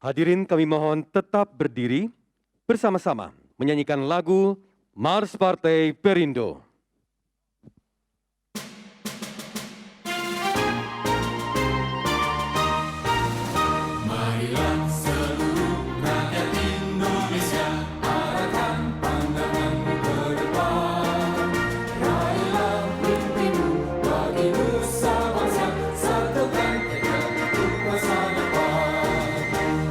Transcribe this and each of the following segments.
Hadirin kami mohon tetap berdiri bersama-sama menyanyikan lagu Mars Partai Perindo. Marilah seluruh rakyat Indonesia arahkan pandangan ke depan. Raihlah mimpimu bagi nusa bangsa, satukan tekad untuk masa depan.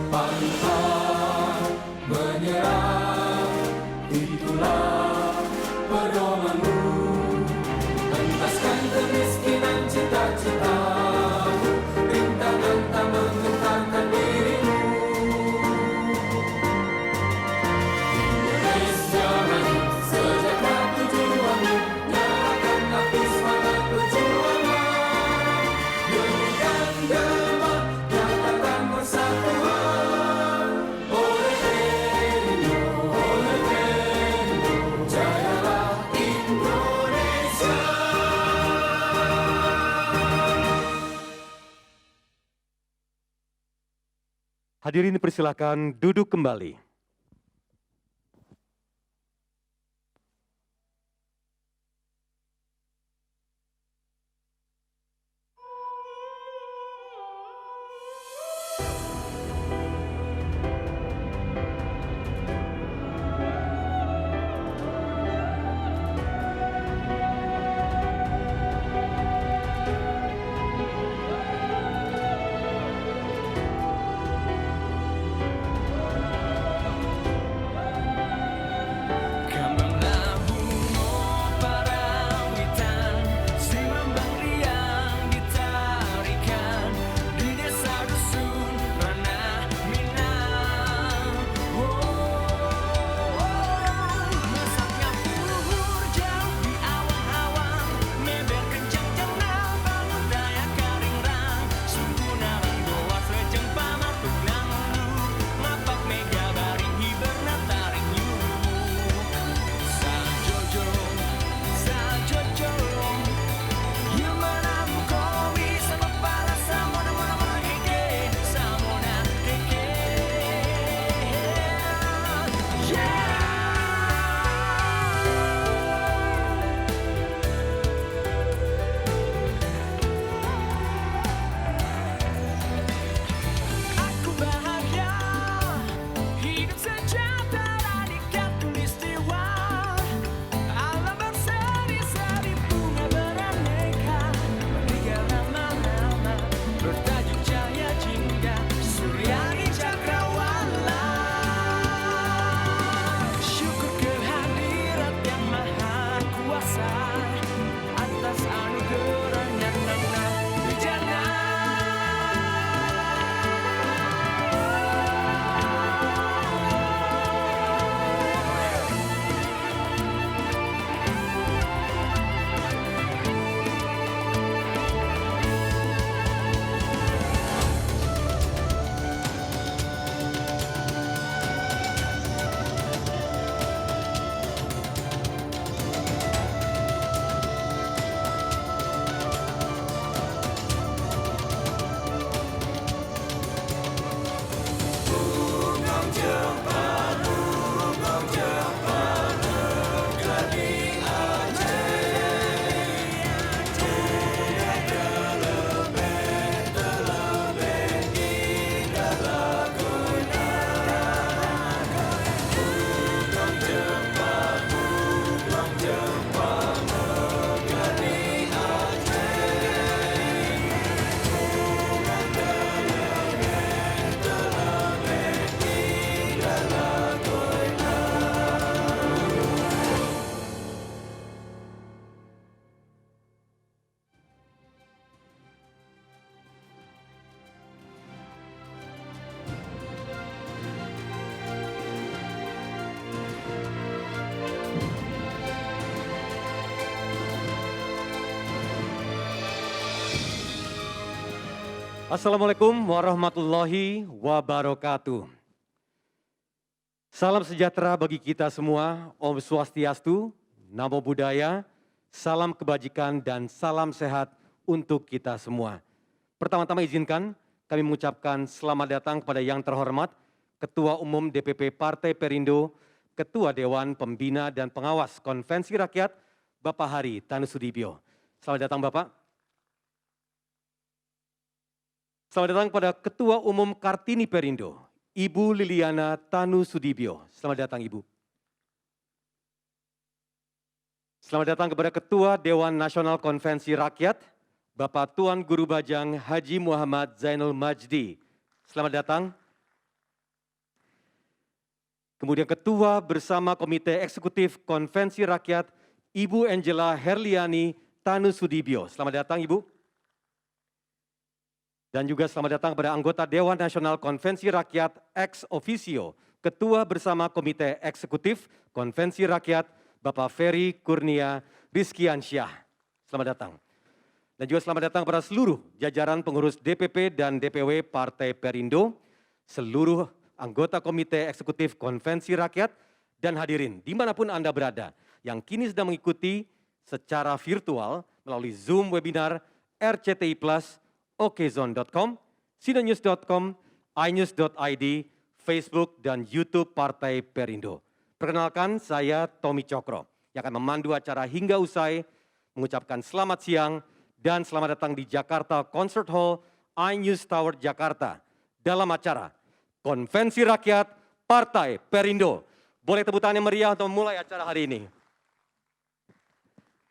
Pantang menyerah, itulah pedomanmu. Entaskan kemiskinan cita-citamu, rintangan tak menggentarkan dirimu. Indonesia maju, sejahtera tujuanmu, nyalakan api semangat perjuangan. Dengarkan gema, nyatakan persatuan. Oleh Perindo, jayalah Indonesia. Hadirin persilakan duduk kembali. Kembanglah bunga parawitan, simbang riang ditarikan di desa dusun ranah Minang. Mesaknya puhur jauh di awang-awang, meber kencang jenang bangun daya karingrang. Suku narang doa sejeng pamatuk nanglu, mapak mega baring hiberna tarik nyuruh. Sajojo, Yumana mukowi sama para samona mona keke, samona keke. Aku bahagia, hidup sejahtera di khatulistiwa. Alam berseri-seri bunga beraneka, bertiga nama-nama bertajuk Jaya Jingga Suryani Cakrawala. Syukur kehadirat Yang Maha Kuasa atas anugerahnya Nana Wijana. Assalamualaikum warahmatullahi wabarakatuh. Salam sejahtera bagi kita semua, Om Swastiastu, Namo Buddhaya, salam kebajikan dan salam sehat untuk kita semua. Pertama-tama izinkan kami mengucapkan selamat datang kepada yang terhormat Ketua Umum DPP Partai Perindo, Ketua Dewan Pembina dan Pengawas Konvensi Rakyat, Bapak Hari Tanusudibyo. Selamat datang Bapak. Selamat datang kepada Ketua Umum Kartini Perindo, Ibu Liliana Tanusudibyo. Selamat datang Ibu. Selamat datang kepada Ketua Dewan Nasional Konvensi Rakyat, Bapak Tuan Guru Bajang Haji Muhammad Zainul Majdi. Selamat datang. Kemudian Ketua bersama Komite Eksekutif Konvensi Rakyat, Ibu Angela Herliani Tanusudibyo. Selamat datang Ibu. Dan juga selamat datang kepada anggota Dewan Nasional Konvensi Rakyat ex officio, Ketua bersama Komite Eksekutif Konvensi Rakyat, Bapak Ferry Kurnia Rizkiansyah. Selamat datang. Dan juga selamat datang kepada seluruh jajaran pengurus DPP dan DPW Partai Perindo, seluruh anggota Komite Eksekutif Konvensi Rakyat, dan hadirin dimanapun Anda berada, yang kini sedang mengikuti secara virtual melalui Zoom webinar RCTI Plus, okezone.com, sinenews.com, inews.id, Facebook, dan YouTube Partai Perindo. Perkenalkan, saya Tommy Cokro, yang akan memandu acara hingga usai, mengucapkan selamat siang, dan selamat datang di Jakarta Concert Hall, iNews Tower Jakarta, dalam acara Konvensi Rakyat Partai Perindo. Boleh tepuk tangan yang meriah untuk memulai acara hari ini.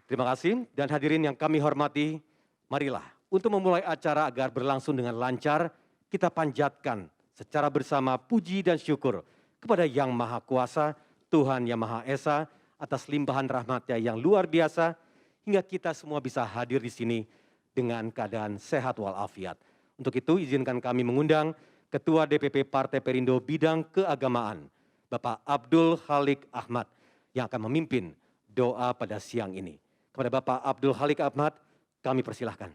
Terima kasih, dan hadirin yang kami hormati, marilah untuk memulai acara agar berlangsung dengan lancar, kita panjatkan secara bersama puji dan syukur kepada Yang Maha Kuasa, Tuhan Yang Maha Esa, atas limpahan rahmat-Nya yang luar biasa, hingga kita semua bisa hadir di sini dengan keadaan sehat walafiat. Untuk itu, izinkan kami mengundang Ketua DPP Partai Perindo Bidang Keagamaan, Bapak Abdul Khalik Ahmad, yang akan memimpin doa pada siang ini. Kepada Bapak Abdul Khalik Ahmad, kami persilahkan.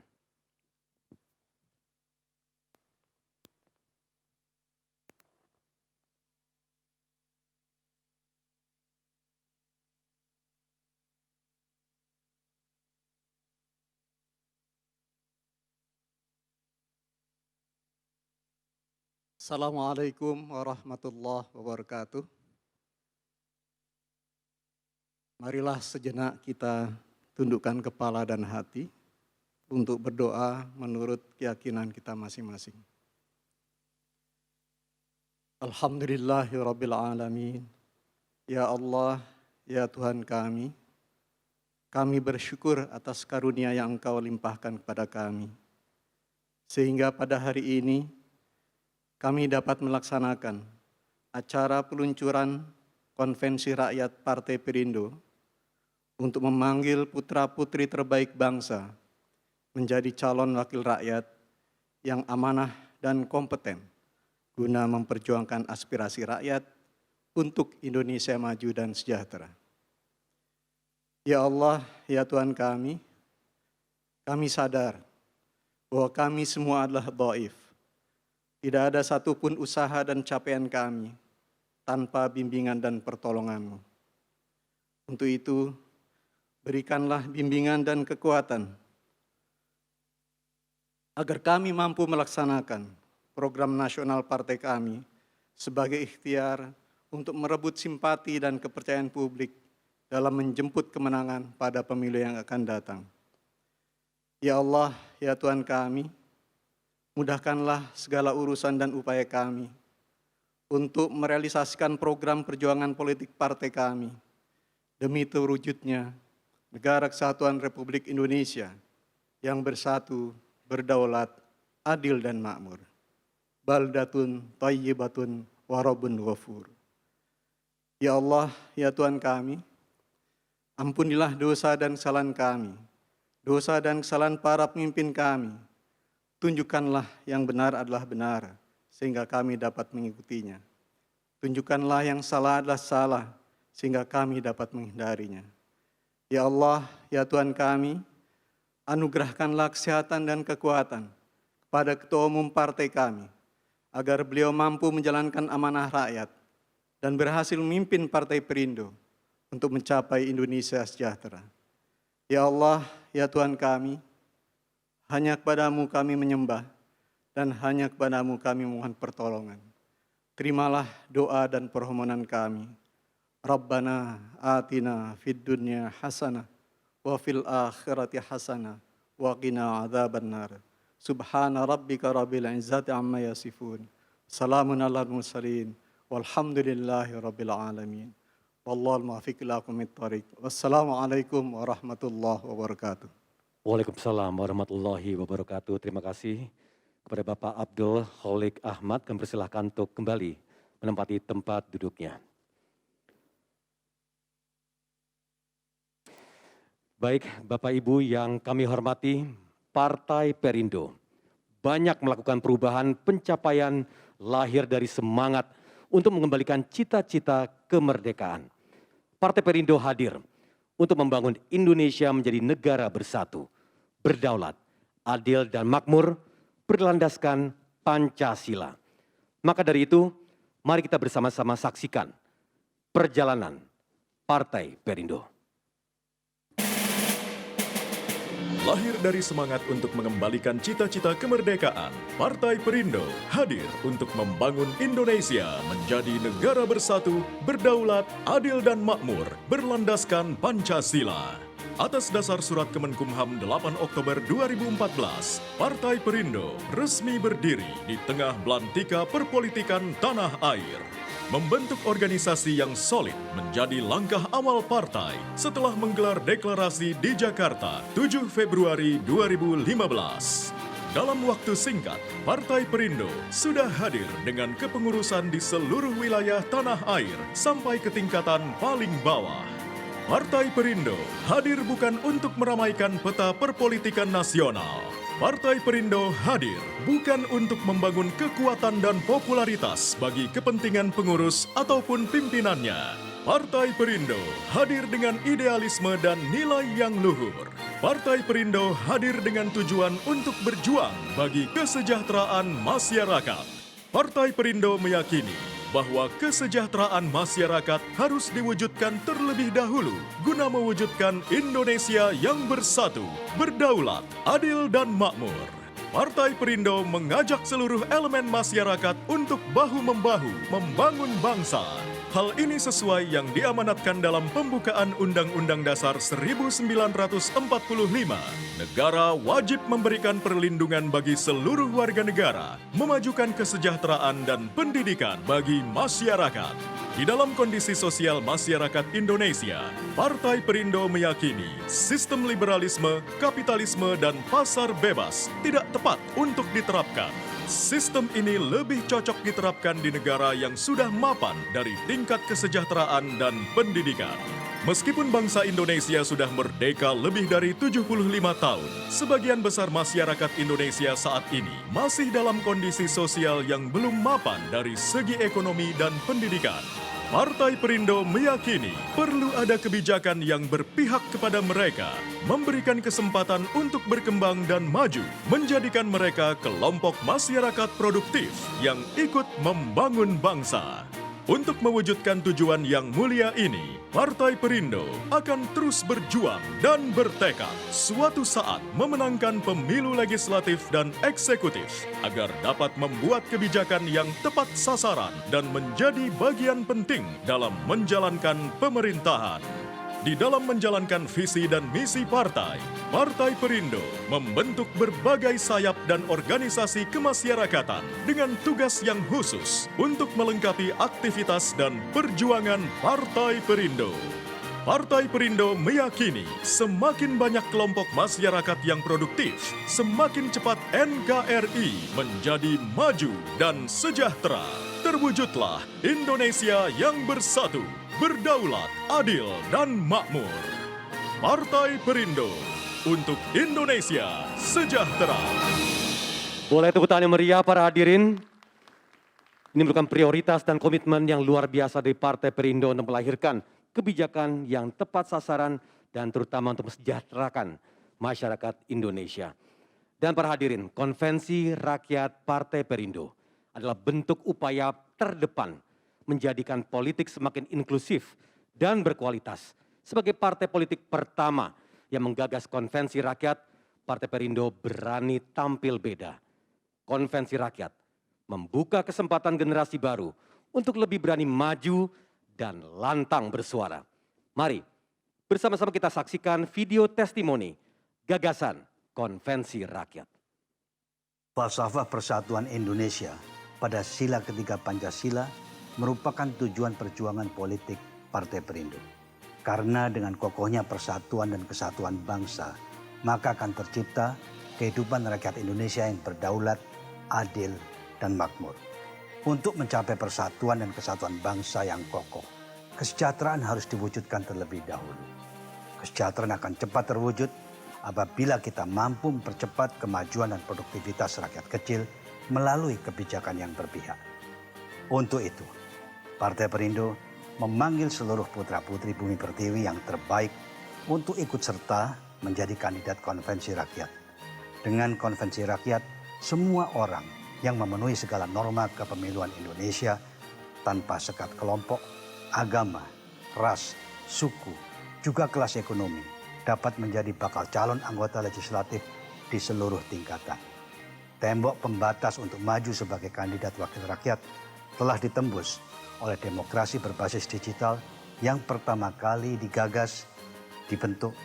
Assalamualaikum warahmatullahi wabarakatuh. Marilah sejenak kita tundukkan kepala dan hati untuk berdoa menurut keyakinan kita masing-masing. Alhamdulillahirabbil alamin. Ya Allah, ya Tuhan kami bersyukur atas karunia yang Engkau limpahkan kepada kami. Sehingga pada hari ini kami dapat melaksanakan acara peluncuran Konvensi Rakyat Partai Perindo untuk memanggil putra-putri terbaik bangsa menjadi calon wakil rakyat yang amanah dan kompeten guna memperjuangkan aspirasi rakyat untuk Indonesia maju dan sejahtera. Ya Allah, ya Tuhan kami sadar bahwa kami semua adalah dhaif. Tidak ada satupun usaha dan capaian kami tanpa bimbingan dan pertolongan-Mu. Untuk itu, berikanlah bimbingan dan kekuatan agar kami mampu melaksanakan program nasional partai kami sebagai ikhtiar untuk merebut simpati dan kepercayaan publik dalam menjemput kemenangan pada pemilu yang akan datang. Ya Allah, ya Tuhan kami, mudahkanlah segala urusan dan upaya kami untuk merealisasikan program perjuangan politik partai kami demi terwujudnya Negara Kesatuan Republik Indonesia yang bersatu, berdaulat, adil dan makmur. Baldatun thayyibatun warabun ghafur. Ya Allah, ya Tuhan kami, ampunilah dosa dan kesalahan kami, dosa dan kesalahan para pemimpin kami. Tunjukkanlah yang benar adalah benar, sehingga kami dapat mengikutinya. Tunjukkanlah yang salah adalah salah, sehingga kami dapat menghindarinya. Ya Allah, ya Tuhan kami, anugerahkanlah kesehatan dan kekuatan kepada Ketua Umum Partai kami, agar beliau mampu menjalankan amanah rakyat dan berhasil memimpin Partai Perindo untuk mencapai Indonesia sejahtera. Ya Allah, ya Tuhan kami, hanya kepadamu kami menyembah, dan hanya kepadamu kami mohon pertolongan. Terimalah doa dan permohonan kami. Rabbana atina fid dunya hasanah wa fil akhirati hasanah wa qina adzabannar. Subhana rabbika rabbil izzati amma yasifun. Salamun alal mursalin walhamdulillahi rabbil alamin. Wallahul muwaffiq ila aqwamit thoriq. Wassalamualaikum warahmatullahi wabarakatuh. Waalaikumsalam warahmatullahi wabarakatuh. Terima kasih kepada Bapak Abdul Kholik Ahmad. Kami persilahkan untuk kembali menempati tempat duduknya. Baik, Bapak Ibu yang kami hormati, Partai Perindo banyak melakukan perubahan pencapaian lahir dari semangat untuk mengembalikan cita-cita kemerdekaan. Partai Perindo hadir untuk membangun Indonesia menjadi negara bersatu, berdaulat, adil dan makmur, berlandaskan Pancasila. Maka dari itu, mari kita bersama-sama saksikan perjalanan Partai Perindo. Lahir dari semangat untuk mengembalikan cita-cita kemerdekaan, Partai Perindo hadir untuk membangun Indonesia menjadi negara bersatu, berdaulat, adil dan makmur, berlandaskan Pancasila. Atas dasar Surat Kemenkumham 8 Oktober 2014, Partai Perindo resmi berdiri di tengah belantika perpolitikan tanah air. Membentuk organisasi yang solid menjadi langkah awal partai setelah menggelar deklarasi di Jakarta 7 Februari 2015. Dalam waktu singkat, Partai Perindo sudah hadir dengan kepengurusan di seluruh wilayah tanah air sampai ke tingkatan paling bawah. Partai Perindo hadir bukan untuk meramaikan peta perpolitikan nasional. Partai Perindo hadir bukan untuk membangun kekuatan dan popularitas bagi kepentingan pengurus ataupun pimpinannya. Partai Perindo hadir dengan idealisme dan nilai yang luhur. Partai Perindo hadir dengan tujuan untuk berjuang bagi kesejahteraan masyarakat. Partai Perindo meyakini bahwa kesejahteraan masyarakat harus diwujudkan terlebih dahulu guna mewujudkan Indonesia yang bersatu, berdaulat, adil dan makmur. Partai Perindo mengajak seluruh elemen masyarakat untuk bahu-membahu membangun bangsa. Hal ini sesuai yang diamanatkan dalam pembukaan Undang-Undang Dasar 1945. Negara wajib memberikan perlindungan bagi seluruh warga negara, memajukan kesejahteraan dan pendidikan bagi masyarakat. Di dalam kondisi sosial masyarakat Indonesia, Partai Perindo meyakini sistem liberalisme, kapitalisme, dan pasar bebas tidak tepat untuk diterapkan. Sistem ini lebih cocok diterapkan di negara yang sudah mapan dari tingkat kesejahteraan dan pendidikan. Meskipun bangsa Indonesia sudah merdeka lebih dari 75 tahun, sebagian besar masyarakat Indonesia saat ini masih dalam kondisi sosial yang belum mapan dari segi ekonomi dan pendidikan. Partai Perindo meyakini perlu ada kebijakan yang berpihak kepada mereka, memberikan kesempatan untuk berkembang dan maju, menjadikan mereka kelompok masyarakat produktif yang ikut membangun bangsa. Untuk mewujudkan tujuan yang mulia ini, Partai Perindo akan terus berjuang dan bertekad suatu saat memenangkan pemilu legislatif dan eksekutif agar dapat membuat kebijakan yang tepat sasaran dan menjadi bagian penting dalam menjalankan pemerintahan. Di dalam menjalankan visi dan misi partai, Partai Perindo membentuk berbagai sayap dan organisasi kemasyarakatan dengan tugas yang khusus untuk melengkapi aktivitas dan perjuangan Partai Perindo. Partai Perindo meyakini semakin banyak kelompok masyarakat yang produktif, semakin cepat NKRI menjadi maju dan sejahtera. Terwujudlah Indonesia yang bersatu, berdaulat, adil, dan makmur. Partai Perindo untuk Indonesia sejahtera. Boleh tepuk tangan yang meriah para hadirin. Ini merupakan prioritas dan komitmen yang luar biasa dari Partai Perindo untuk melahirkan kebijakan yang tepat sasaran dan terutama untuk mensejahterakan masyarakat Indonesia. Dan para hadirin, Konvensi Rakyat Partai Perindo adalah bentuk upaya terdepan menjadikan politik semakin inklusif dan berkualitas. Sebagai partai politik pertama yang menggagas konvensi rakyat, Partai Perindo berani tampil beda. konvensi rakyat membuka kesempatan generasi baru untuk lebih berani maju dan lantang bersuara. Mari bersama-sama kita saksikan video testimoni gagasan konvensi rakyat. Falsafah Persatuan Indonesia pada sila ketiga Pancasila merupakan tujuan perjuangan politik Partai Perindo. Karena dengan kokohnya persatuan dan kesatuan bangsa, maka akan tercipta kehidupan rakyat Indonesia yang berdaulat, adil, dan makmur. Untuk mencapai persatuan dan kesatuan bangsa yang kokoh, kesejahteraan harus diwujudkan terlebih dahulu. Kesejahteraan akan cepat terwujud apabila kita mampu mempercepat kemajuan dan produktivitas rakyat kecil melalui kebijakan yang berpihak. Untuk itu, Partai Perindo memanggil seluruh putra-putri Bumi Pertiwi yang terbaik untuk ikut serta menjadi kandidat konvensi rakyat. Dengan konvensi rakyat, semua orang yang memenuhi segala norma kepemiluan Indonesia tanpa sekat kelompok, agama, ras, suku, juga kelas ekonomi dapat menjadi bakal calon anggota legislatif di seluruh tingkatan. Tembok pembatas untuk maju sebagai kandidat wakil rakyat telah ditembus oleh demokrasi berbasis digital yang pertama kali digagas, dibentuk,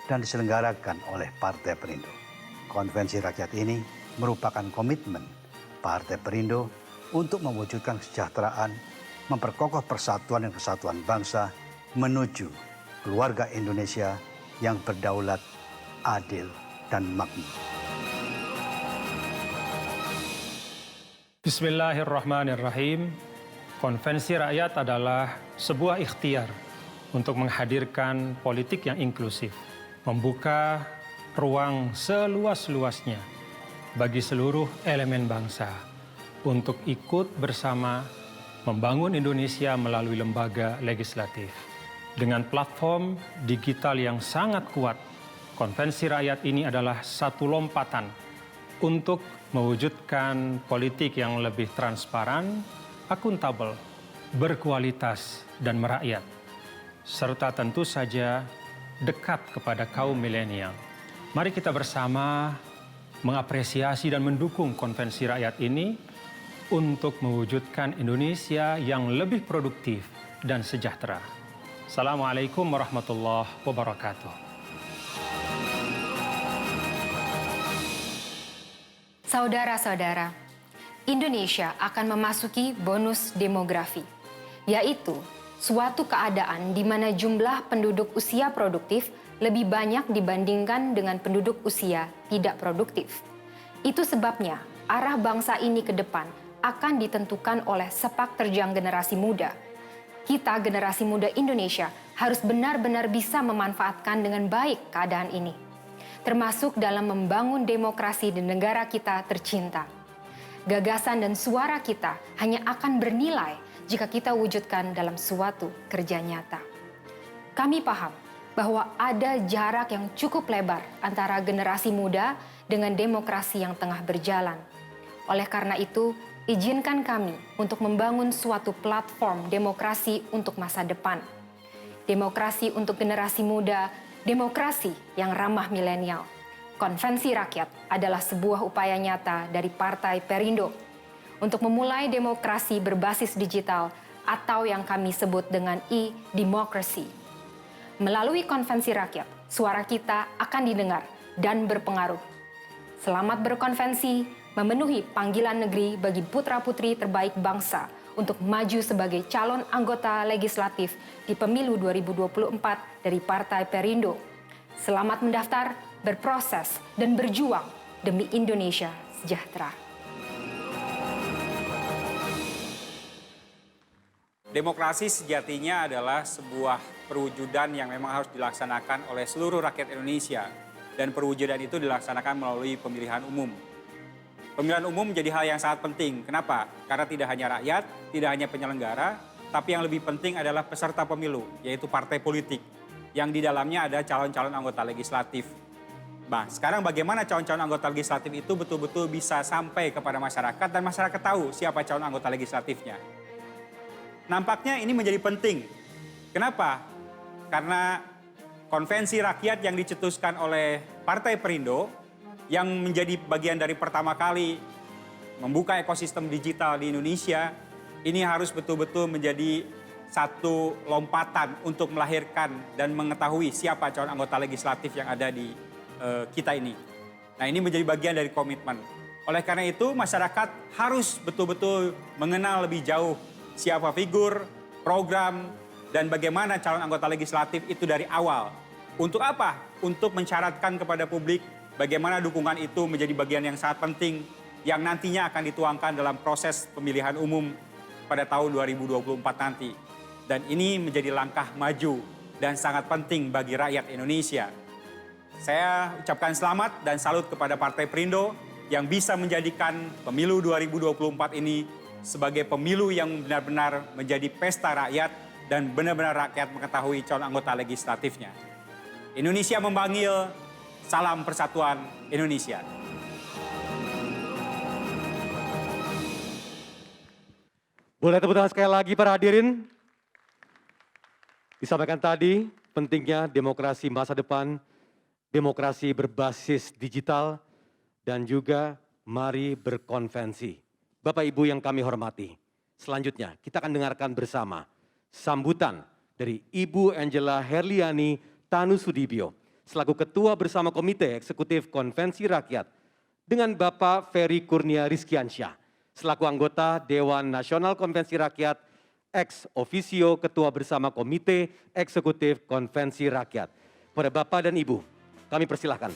dan diselenggarakan oleh Partai Perindo. Konvensi rakyat ini merupakan komitmen Partai Perindo untuk mewujudkan kesejahteraan, memperkokoh persatuan dan kesatuan bangsa menuju keluarga Indonesia yang berdaulat, adil, dan makmur. Bismillahirrahmanirrahim. Konvensi rakyat adalah sebuah ikhtiar untuk menghadirkan politik yang inklusif, membuka ruang seluas-luasnya bagi seluruh elemen bangsa untuk ikut bersama membangun Indonesia melalui lembaga legislatif. Dengan platform digital yang sangat kuat, konvensi rakyat ini adalah satu lompatan untuk mewujudkan politik yang lebih transparan, akuntabel, berkualitas, dan merakyat, serta tentu saja dekat kepada kaum milenial. Mari kita bersama mengapresiasi dan mendukung konvensi rakyat ini untuk mewujudkan Indonesia yang lebih produktif dan sejahtera. Assalamualaikum warahmatullahi wabarakatuh. Saudara-saudara, Indonesia akan memasuki bonus demografi, yaitu suatu keadaan di mana jumlah penduduk usia produktif lebih banyak dibandingkan dengan penduduk usia tidak produktif. Itu sebabnya arah bangsa ini ke depan akan ditentukan oleh sepak terjang generasi muda. Kita, generasi muda Indonesia, harus benar-benar bisa memanfaatkan dengan baik keadaan ini, termasuk dalam membangun demokrasi di negara kita tercinta. Gagasan dan suara kita hanya akan bernilai jika kita wujudkan dalam suatu kerja nyata. Kami paham bahwa ada jarak yang cukup lebar antara generasi muda dengan demokrasi yang tengah berjalan. Oleh karena itu, izinkan kami untuk membangun suatu platform demokrasi untuk masa depan. Demokrasi untuk generasi muda, demokrasi yang ramah milenial. Konvensi rakyat adalah sebuah upaya nyata dari Partai Perindo untuk memulai demokrasi berbasis digital atau yang kami sebut dengan e-democracy. Melalui konvensi rakyat, suara kita akan didengar dan berpengaruh. Selamat berkonvensi, memenuhi panggilan negeri bagi putra-putri terbaik bangsa untuk maju sebagai calon anggota legislatif di pemilu 2024 dari Partai Perindo. Selamat mendaftar, berproses, dan berjuang demi Indonesia sejahtera. Demokrasi sejatinya adalah sebuah perwujudan yang memang harus dilaksanakan oleh seluruh rakyat Indonesia. Dan perwujudan itu dilaksanakan melalui pemilihan umum. Pemilihan umum menjadi hal yang sangat penting. Kenapa? Karena tidak hanya rakyat, tidak hanya penyelenggara, tapi yang lebih penting adalah peserta pemilu, yaitu partai politik, yang di dalamnya ada calon-calon anggota legislatif. Nah, sekarang bagaimana calon-calon anggota legislatif itu betul-betul bisa sampai kepada masyarakat dan masyarakat tahu siapa calon anggota legislatifnya. Nampaknya ini menjadi penting. Kenapa? Karena konvensi rakyat yang dicetuskan oleh Partai Perindo yang menjadi bagian dari pertama kali membuka ekosistem digital di Indonesia, ini harus betul-betul menjadi satu lompatan untuk melahirkan dan mengetahui siapa calon anggota legislatif yang ada di kita ini. Nah, ini menjadi bagian dari komitmen. Oleh karena itu, masyarakat harus betul-betul mengenal lebih jauh siapa figur, program, dan bagaimana calon anggota legislatif itu dari awal. Untuk apa? Untuk mensyaratkan kepada publik bagaimana dukungan itu menjadi bagian yang sangat penting yang nantinya akan dituangkan dalam proses pemilihan umum pada tahun 2024 nanti. Dan ini menjadi langkah maju dan sangat penting bagi rakyat Indonesia. Saya ucapkan selamat dan salut kepada Partai Perindo yang bisa menjadikan pemilu 2024 ini sebagai pemilu yang benar-benar menjadi pesta rakyat dan benar-benar rakyat mengetahui calon anggota legislatifnya. Indonesia memanggil, salam persatuan Indonesia. Boleh tepuk tangan sekali lagi para hadirin. Disampaikan tadi pentingnya demokrasi masa depan, demokrasi berbasis digital, dan juga mari berkonvensi. Bapak Ibu yang kami hormati, selanjutnya kita akan dengarkan bersama sambutan dari Ibu Angela Herliani Tanusudibyo selaku Ketua Bersama Komite Eksekutif Konvensi Rakyat dengan Bapak Ferry Kurnia Rizkiansyah selaku anggota Dewan Nasional Konvensi Rakyat ex officio Ketua Bersama Komite Eksekutif Konvensi Rakyat. Pada Bapak dan Ibu, kami persilahkan.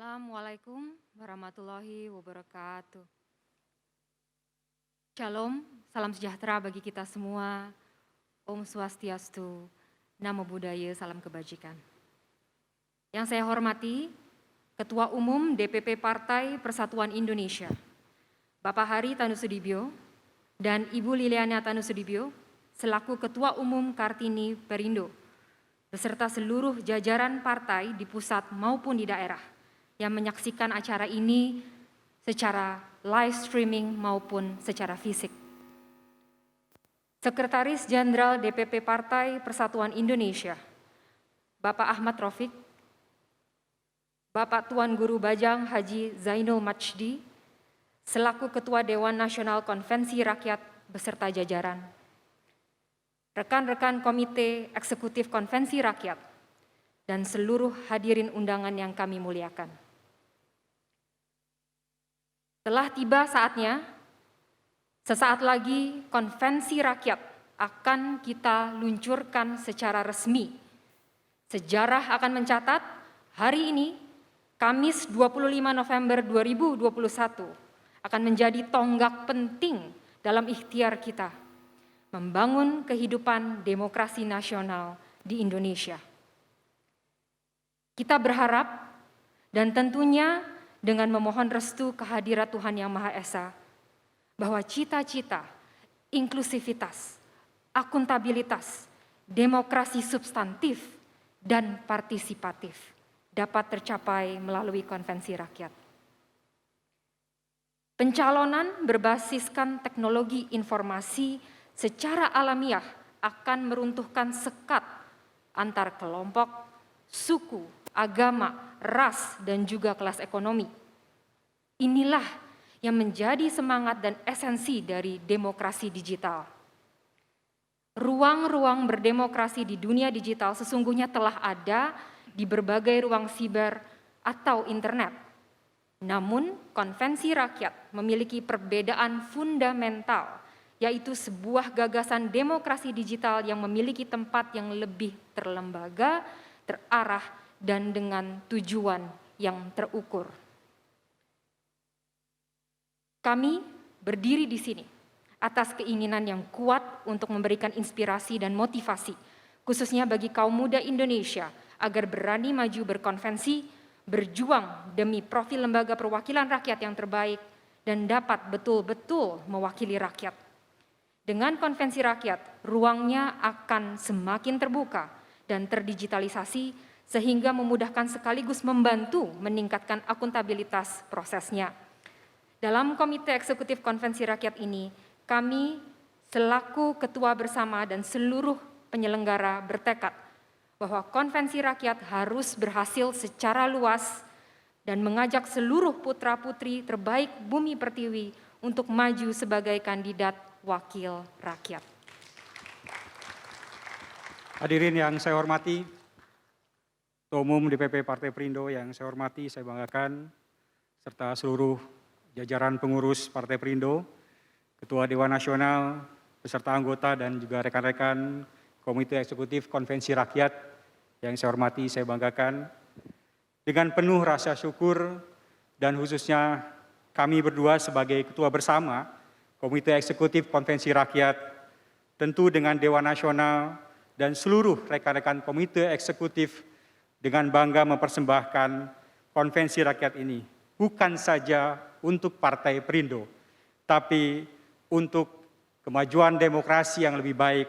Assalamualaikum warahmatullahi wabarakatuh. Shalom, salam sejahtera bagi kita semua. Om Swastiastu, Namo Buddhaya, salam kebajikan. Yang saya hormati, Ketua Umum DPP Partai Persatuan Indonesia, Bapak Hari Tanusudibyo, dan Ibu Liliana Tanusudibyo, selaku Ketua Umum Kartini Perindo, beserta seluruh jajaran partai di pusat maupun di daerah yang menyaksikan acara ini secara live streaming maupun secara fisik. Sekretaris Jenderal DPP Partai Persatuan Indonesia, Bapak Ahmad Rafiq, Bapak Tuan Guru Bajang Haji Zainul Majdi, selaku Ketua Dewan Nasional Konvensi Rakyat beserta jajaran, rekan-rekan Komite Eksekutif Konvensi Rakyat, dan seluruh hadirin undangan yang kami muliakan. Telah tiba saatnya, sesaat lagi konvensi rakyat akan kita luncurkan secara resmi. Sejarah akan mencatat hari ini, Kamis 25 November 2021, akan menjadi tonggak penting dalam ikhtiar kita membangun kehidupan demokrasi nasional di Indonesia. Kita berharap dan tentunya dengan memohon restu kehadirat Tuhan Yang Maha Esa, bahwa cita-cita, inklusivitas, akuntabilitas, demokrasi substantif, dan partisipatif dapat tercapai melalui konvensi rakyat. Pencalonan berbasiskan teknologi informasi secara alamiah akan meruntuhkan sekat antar kelompok, suku, agama, ras, dan juga kelas ekonomi. Inilah yang menjadi semangat dan esensi dari demokrasi digital. Ruang-ruang berdemokrasi di dunia digital sesungguhnya telah ada di berbagai ruang siber atau internet. Namun, konvensi rakyat memiliki perbedaan fundamental, yaitu sebuah gagasan demokrasi digital yang memiliki tempat yang lebih terlembaga, terarah, dan dengan tujuan yang terukur. Kami berdiri di sini atas keinginan yang kuat untuk memberikan inspirasi dan motivasi, khususnya bagi kaum muda Indonesia, agar berani maju berkonvensi, berjuang demi profil lembaga perwakilan rakyat yang terbaik, dan dapat betul-betul mewakili rakyat. Dengan konvensi rakyat, ruangnya akan semakin terbuka dan terdigitalisasi, sehingga memudahkan sekaligus membantu meningkatkan akuntabilitas prosesnya. Dalam Komite Eksekutif Konvensi Rakyat ini, kami selaku ketua bersama dan seluruh penyelenggara bertekad bahwa konvensi rakyat harus berhasil secara luas dan mengajak seluruh putra-putri terbaik Bumi Pertiwi untuk maju sebagai kandidat wakil rakyat. Hadirin yang saya hormati, Ketua Umum DPP Partai Perindo yang saya hormati, saya banggakan, serta seluruh jajaran pengurus Partai Perindo, Ketua Dewan Nasional, beserta anggota dan juga rekan-rekan Komite Eksekutif Konvensi Rakyat yang saya hormati, saya banggakan. Dengan penuh rasa syukur dan khususnya kami berdua sebagai ketua bersama Komite Eksekutif Konvensi Rakyat, tentu dengan Dewan Nasional dan seluruh rekan-rekan Komite Eksekutif dengan bangga mempersembahkan Konvensi Rakyat ini bukan saja untuk Partai Perindo, tapi untuk kemajuan demokrasi yang lebih baik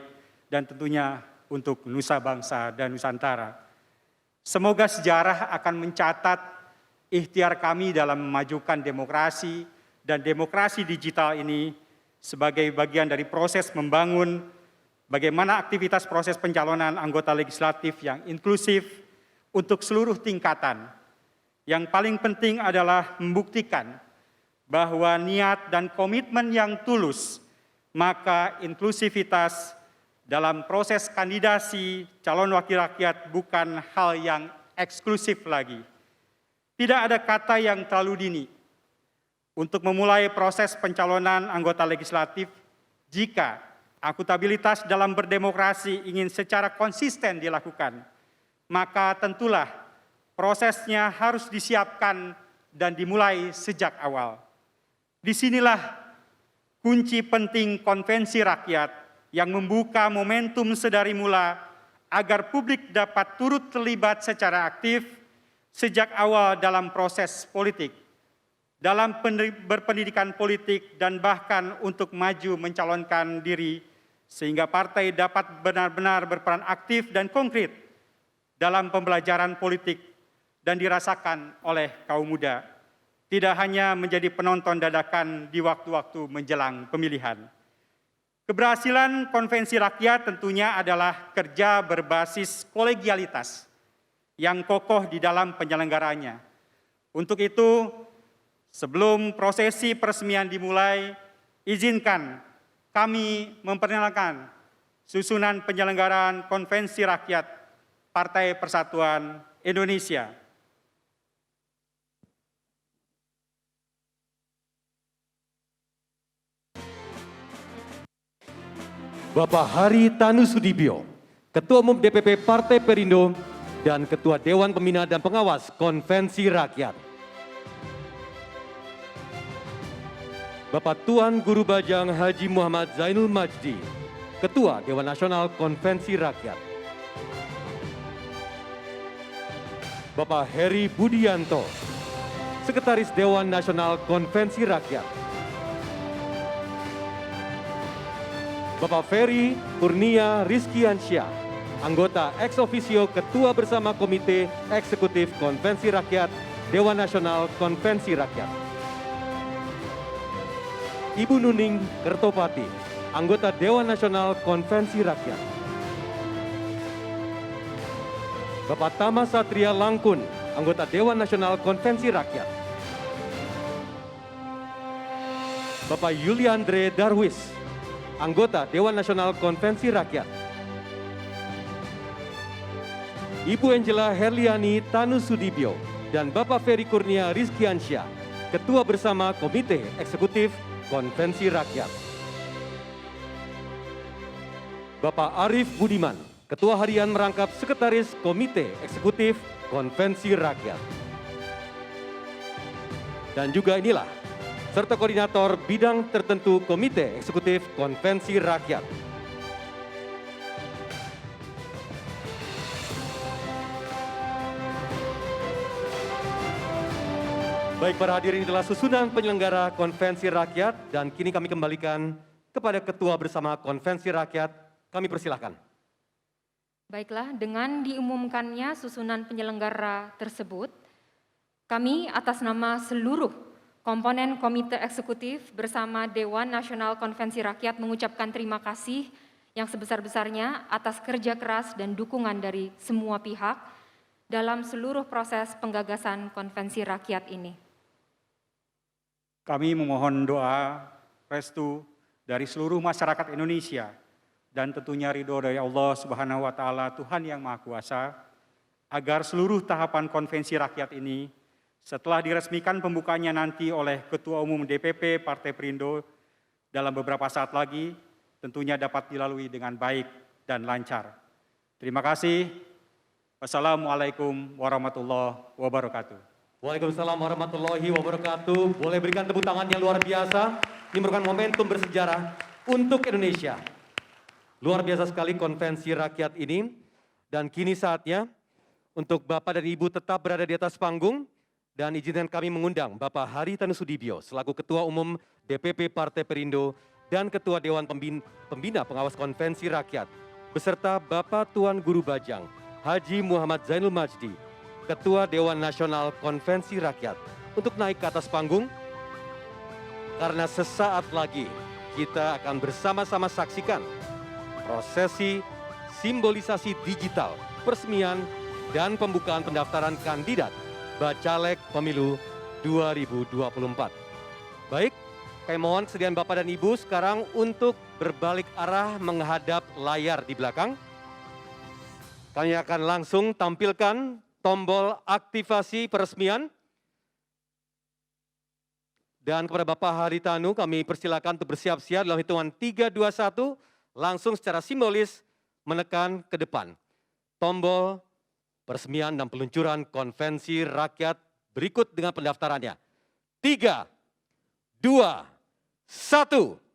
dan tentunya untuk nusa bangsa dan Nusantara. Semoga sejarah akan mencatat ikhtiar kami dalam memajukan demokrasi dan demokrasi digital ini sebagai bagian dari proses membangun bagaimana aktivitas proses pencalonan anggota legislatif yang inklusif untuk seluruh tingkatan. Yang paling penting adalah membuktikan bahwa niat dan komitmen yang tulus, maka inklusivitas dalam proses kandidasi calon wakil rakyat bukan hal yang eksklusif lagi. Tidak ada kata yang terlalu dini untuk memulai proses pencalonan anggota legislatif jika akuntabilitas dalam berdemokrasi ingin secara konsisten dilakukan, maka tentulah prosesnya harus disiapkan dan dimulai sejak awal. Disinilah kunci penting konvensi rakyat yang membuka momentum sedari mula agar publik dapat turut terlibat secara aktif sejak awal dalam proses politik, dalam berpendidikan politik dan bahkan untuk maju mencalonkan diri sehingga partai dapat benar-benar berperan aktif dan konkret dalam pembelajaran politik dan dirasakan oleh kaum muda, tidak hanya menjadi penonton dadakan di waktu-waktu menjelang pemilihan. Keberhasilan konvensi rakyat tentunya adalah kerja berbasis kolegialitas yang kokoh di dalam penyelenggaranya. Untuk itu, sebelum prosesi peresmian dimulai, izinkan kami memperkenalkan susunan penyelenggaraan konvensi rakyat Partai Persatuan Indonesia. Bapak Hari Tanu Sudibyo, Ketua Umum DPP Partai Perindo dan Ketua Dewan Pembina dan Pengawas Konvensi Rakyat. Bapak Tuan Guru Bajang Haji Muhammad Zainul Majdi, Ketua Dewan Nasional Konvensi Rakyat. Bapak Heri Budianto, Sekretaris Dewan Nasional Konvensi Rakyat. Bapak Ferry Kurnia Rizkiansyah, anggota ex officio Ketua Bersama Komite Eksekutif Konvensi Rakyat Dewan Nasional Konvensi Rakyat. Ibu Nuning Kertopati, anggota Dewan Nasional Konvensi Rakyat. Bapak Tama Satria Langkun, anggota Dewan Nasional Konvensi Rakyat. Bapak Yuliandre Darwis, anggota Dewan Nasional Konvensi Rakyat. Ibu Angela Herliani Tanu Sudibyo dan Bapak Ferry Kurnia Rizkiansyah, Ketua Bersama Komite Eksekutif Konvensi Rakyat. Bapak Arif Budiman, Ketua Harian Merangkap Sekretaris Komite Eksekutif Konvensi Rakyat. Dan juga inilah serta koordinator bidang tertentu Komite Eksekutif Konvensi Rakyat. Baik, para hadirin, adalah susunan penyelenggara Konvensi Rakyat dan kini kami kembalikan kepada Ketua Bersama Konvensi Rakyat. Kami persilahkan. Baiklah, dengan diumumkannya susunan penyelenggara tersebut, kami atas nama seluruh komponen Komite Eksekutif bersama Dewan Nasional Konvensi Rakyat mengucapkan terima kasih yang sebesar-besarnya atas kerja keras dan dukungan dari semua pihak dalam seluruh proses penggagasan konvensi rakyat ini. Kami memohon doa, restu dari seluruh masyarakat Indonesia dan tentunya ridho dari Allah Subhanahu wa Ta'ala, Tuhan yang Maha Kuasa, agar seluruh tahapan konvensi rakyat ini setelah diresmikan pembukanya nanti oleh Ketua Umum DPP Partai Perindo dalam beberapa saat lagi tentunya dapat dilalui dengan baik dan lancar. Terima kasih. Wassalamualaikum warahmatullahi wabarakatuh. Waalaikumsalam warahmatullahi wabarakatuh. Boleh berikan tepuk tangan yang luar biasa. Ini merupakan momentum bersejarah untuk Indonesia. Luar biasa sekali konvensi rakyat ini. Dan kini saatnya untuk Bapak dan Ibu tetap berada di atas panggung. Dan izinkan kami mengundang Bapak Haritanu Sudibyo selaku Ketua Umum DPP Partai Perindo dan Ketua Dewan Pembina Pengawas Konvensi Rakyat beserta Bapak Tuan Guru Bajang Haji Muhammad Zainul Majdi, Ketua Dewan Nasional Konvensi Rakyat, untuk naik ke atas panggung karena sesaat lagi kita akan bersama-sama saksikan prosesi simbolisasi digital peresmian dan pembukaan pendaftaran kandidat Bacalek Pemilu 2024. Baik, kami mohon kesediaan Bapak dan Ibu sekarang untuk berbalik arah menghadap layar di belakang. Kami akan langsung tampilkan tombol aktivasi peresmian. Dan kepada Bapak Haritanu kami persilakan untuk bersiap-siap dalam hitungan 3, 2, 1, langsung secara simbolis menekan ke depan tombol peresmian dan peluncuran konvensi rakyat berikut dengan pendaftarannya. 3, 2, 1.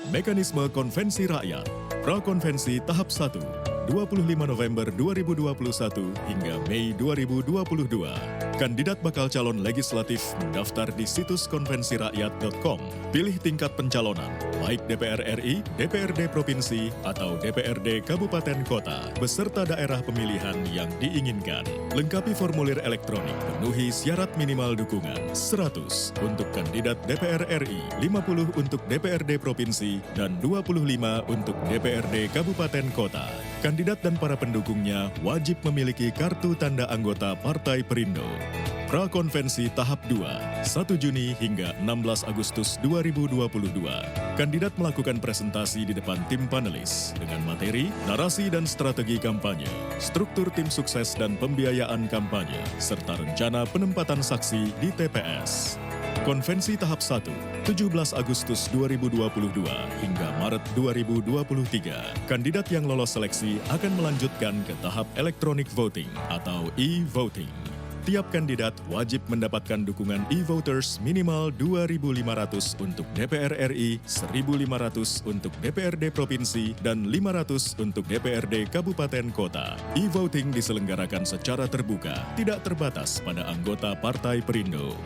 Mekanisme Konvensi Rakyat, Prakonvensi Tahap 1, 25 November 2021 hingga Mei 2022. Kandidat bakal calon legislatif mendaftar di situs konvensirakyat.com. Pilih tingkat pencalonan, baik DPR RI, DPRD Provinsi, atau DPRD Kabupaten Kota, beserta daerah pemilihan yang diinginkan. Lengkapi formulir elektronik, penuhi syarat minimal dukungan, 100 untuk kandidat DPR RI, 50 untuk DPRD Provinsi, dan 25 untuk DPRD Kabupaten Kota. Kandidat dan para pendukungnya wajib memiliki kartu tanda anggota Partai Perindo. Prakonvensi Tahap 2, 1 Juni hingga 16 Agustus 2022. Kandidat melakukan presentasi di depan tim panelis dengan materi, narasi dan strategi kampanye, struktur tim sukses dan pembiayaan kampanye, serta rencana penempatan saksi di TPS. Konvensi Tahap 1, 17 Agustus 2022 hingga Maret 2023. Kandidat yang lolos seleksi akan melanjutkan ke tahap electronic voting atau e-voting. Tiap kandidat wajib mendapatkan dukungan e-voters minimal 2.500 untuk DPR RI, 1.500 untuk DPRD Provinsi, dan 500 untuk DPRD Kabupaten Kota. E-voting diselenggarakan secara terbuka, tidak terbatas pada anggota Partai Perindo.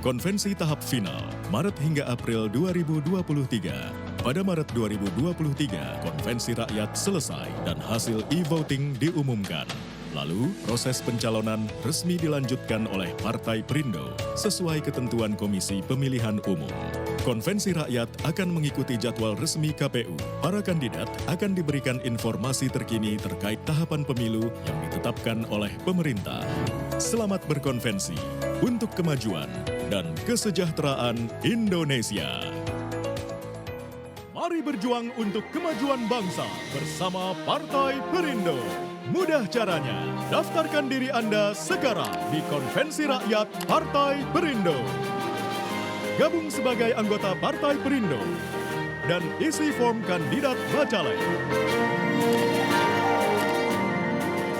Konvensi tahap final, Maret hingga April 2023. Pada Maret 2023, konvensi rakyat selesai dan hasil e-voting diumumkan. Lalu, proses pencalonan resmi dilanjutkan oleh Partai Perindo sesuai ketentuan Komisi Pemilihan Umum. Konvensi rakyat akan mengikuti jadwal resmi KPU. Para kandidat akan diberikan informasi terkini terkait tahapan pemilu yang ditetapkan oleh pemerintah. Selamat berkonvensi untuk kemajuan dan kesejahteraan Indonesia. Mari berjuang untuk kemajuan bangsa bersama Partai Perindo. Mudah caranya, daftarkan diri Anda sekarang di Konvensi Rakyat Partai Perindo. Gabung sebagai anggota Partai Perindo dan isi form kandidat Bacalek.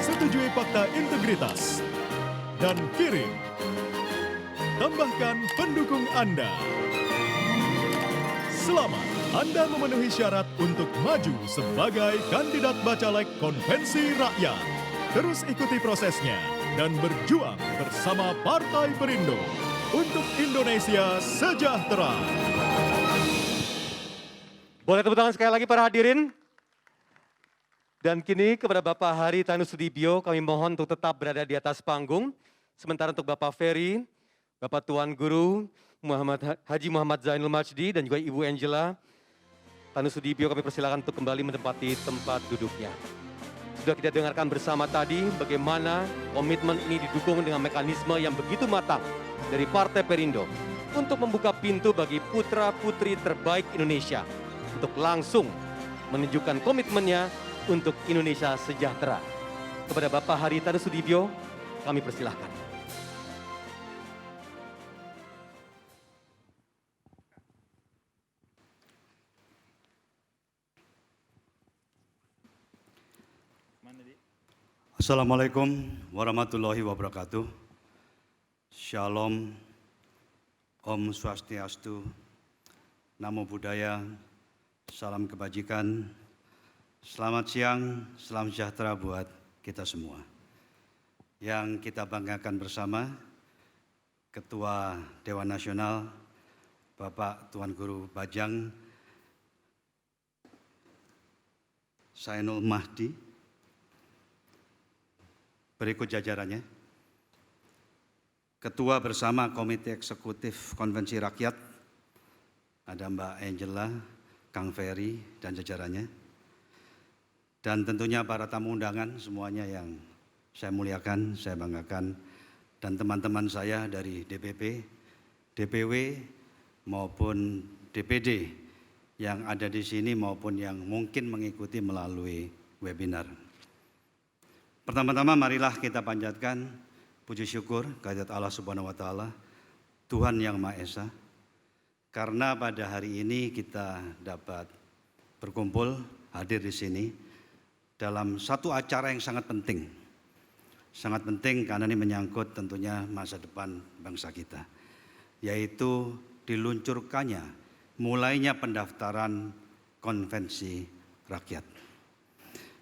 Setujui fakta integritas dan kirim. Tambahkan pendukung Anda. Selamat Anda memenuhi syarat untuk maju sebagai kandidat bacalek Konvensi Rakyat. Terus ikuti prosesnya dan berjuang bersama Partai Perindo untuk Indonesia sejahtera. Boleh tepuk tangan sekali lagi para hadirin. Dan kini kepada Bapak Hari Tanu Sudibyo kami mohon untuk tetap berada di atas panggung. Sementara untuk Bapak Ferry, Bapak Tuan Guru Haji Muhammad Zainul Majdi dan juga Ibu Angela Tanu Sudibyo kami persilakan untuk kembali menempati tempat duduknya. Sudah kita dengarkan bersama tadi bagaimana komitmen ini didukung dengan mekanisme yang begitu matang dari Partai Perindo untuk membuka pintu bagi putra-putri terbaik Indonesia untuk langsung menunjukkan komitmennya untuk Indonesia sejahtera. Kepada Bapak Hari Tanu Sudibyo, kami persilahkan. Assalamualaikum warahmatullahi wabarakatuh. Shalom, Om Swastiastu, Namo Buddhaya, salam kebajikan. Selamat siang, salam sejahtera buat kita semua. Yang kita banggakan bersama, Ketua Dewan Nasional, Bapak Tuan Guru Bajang Zainul Majdi. Berikut jajarannya. Ketua bersama Komite Eksekutif Konvensi Rakyat, ada Mbak Angela, Kang Ferry, dan jajarannya. Dan tentunya para tamu undangan semuanya yang saya muliakan, saya banggakan. Dan teman-teman saya dari DPP, DPW, maupun DPD yang ada di sini maupun yang mungkin mengikuti melalui webinar. Pertama-tama marilah kita panjatkan puji syukur kehadirat Allah Subhanahu wa taala, Tuhan yang Maha Esa. Karena pada hari ini kita dapat berkumpul hadir di sini dalam satu acara yang sangat penting. Sangat penting karena ini menyangkut tentunya masa depan bangsa kita, yaitu diluncurkannya mulainya pendaftaran Konvensi Rakyat.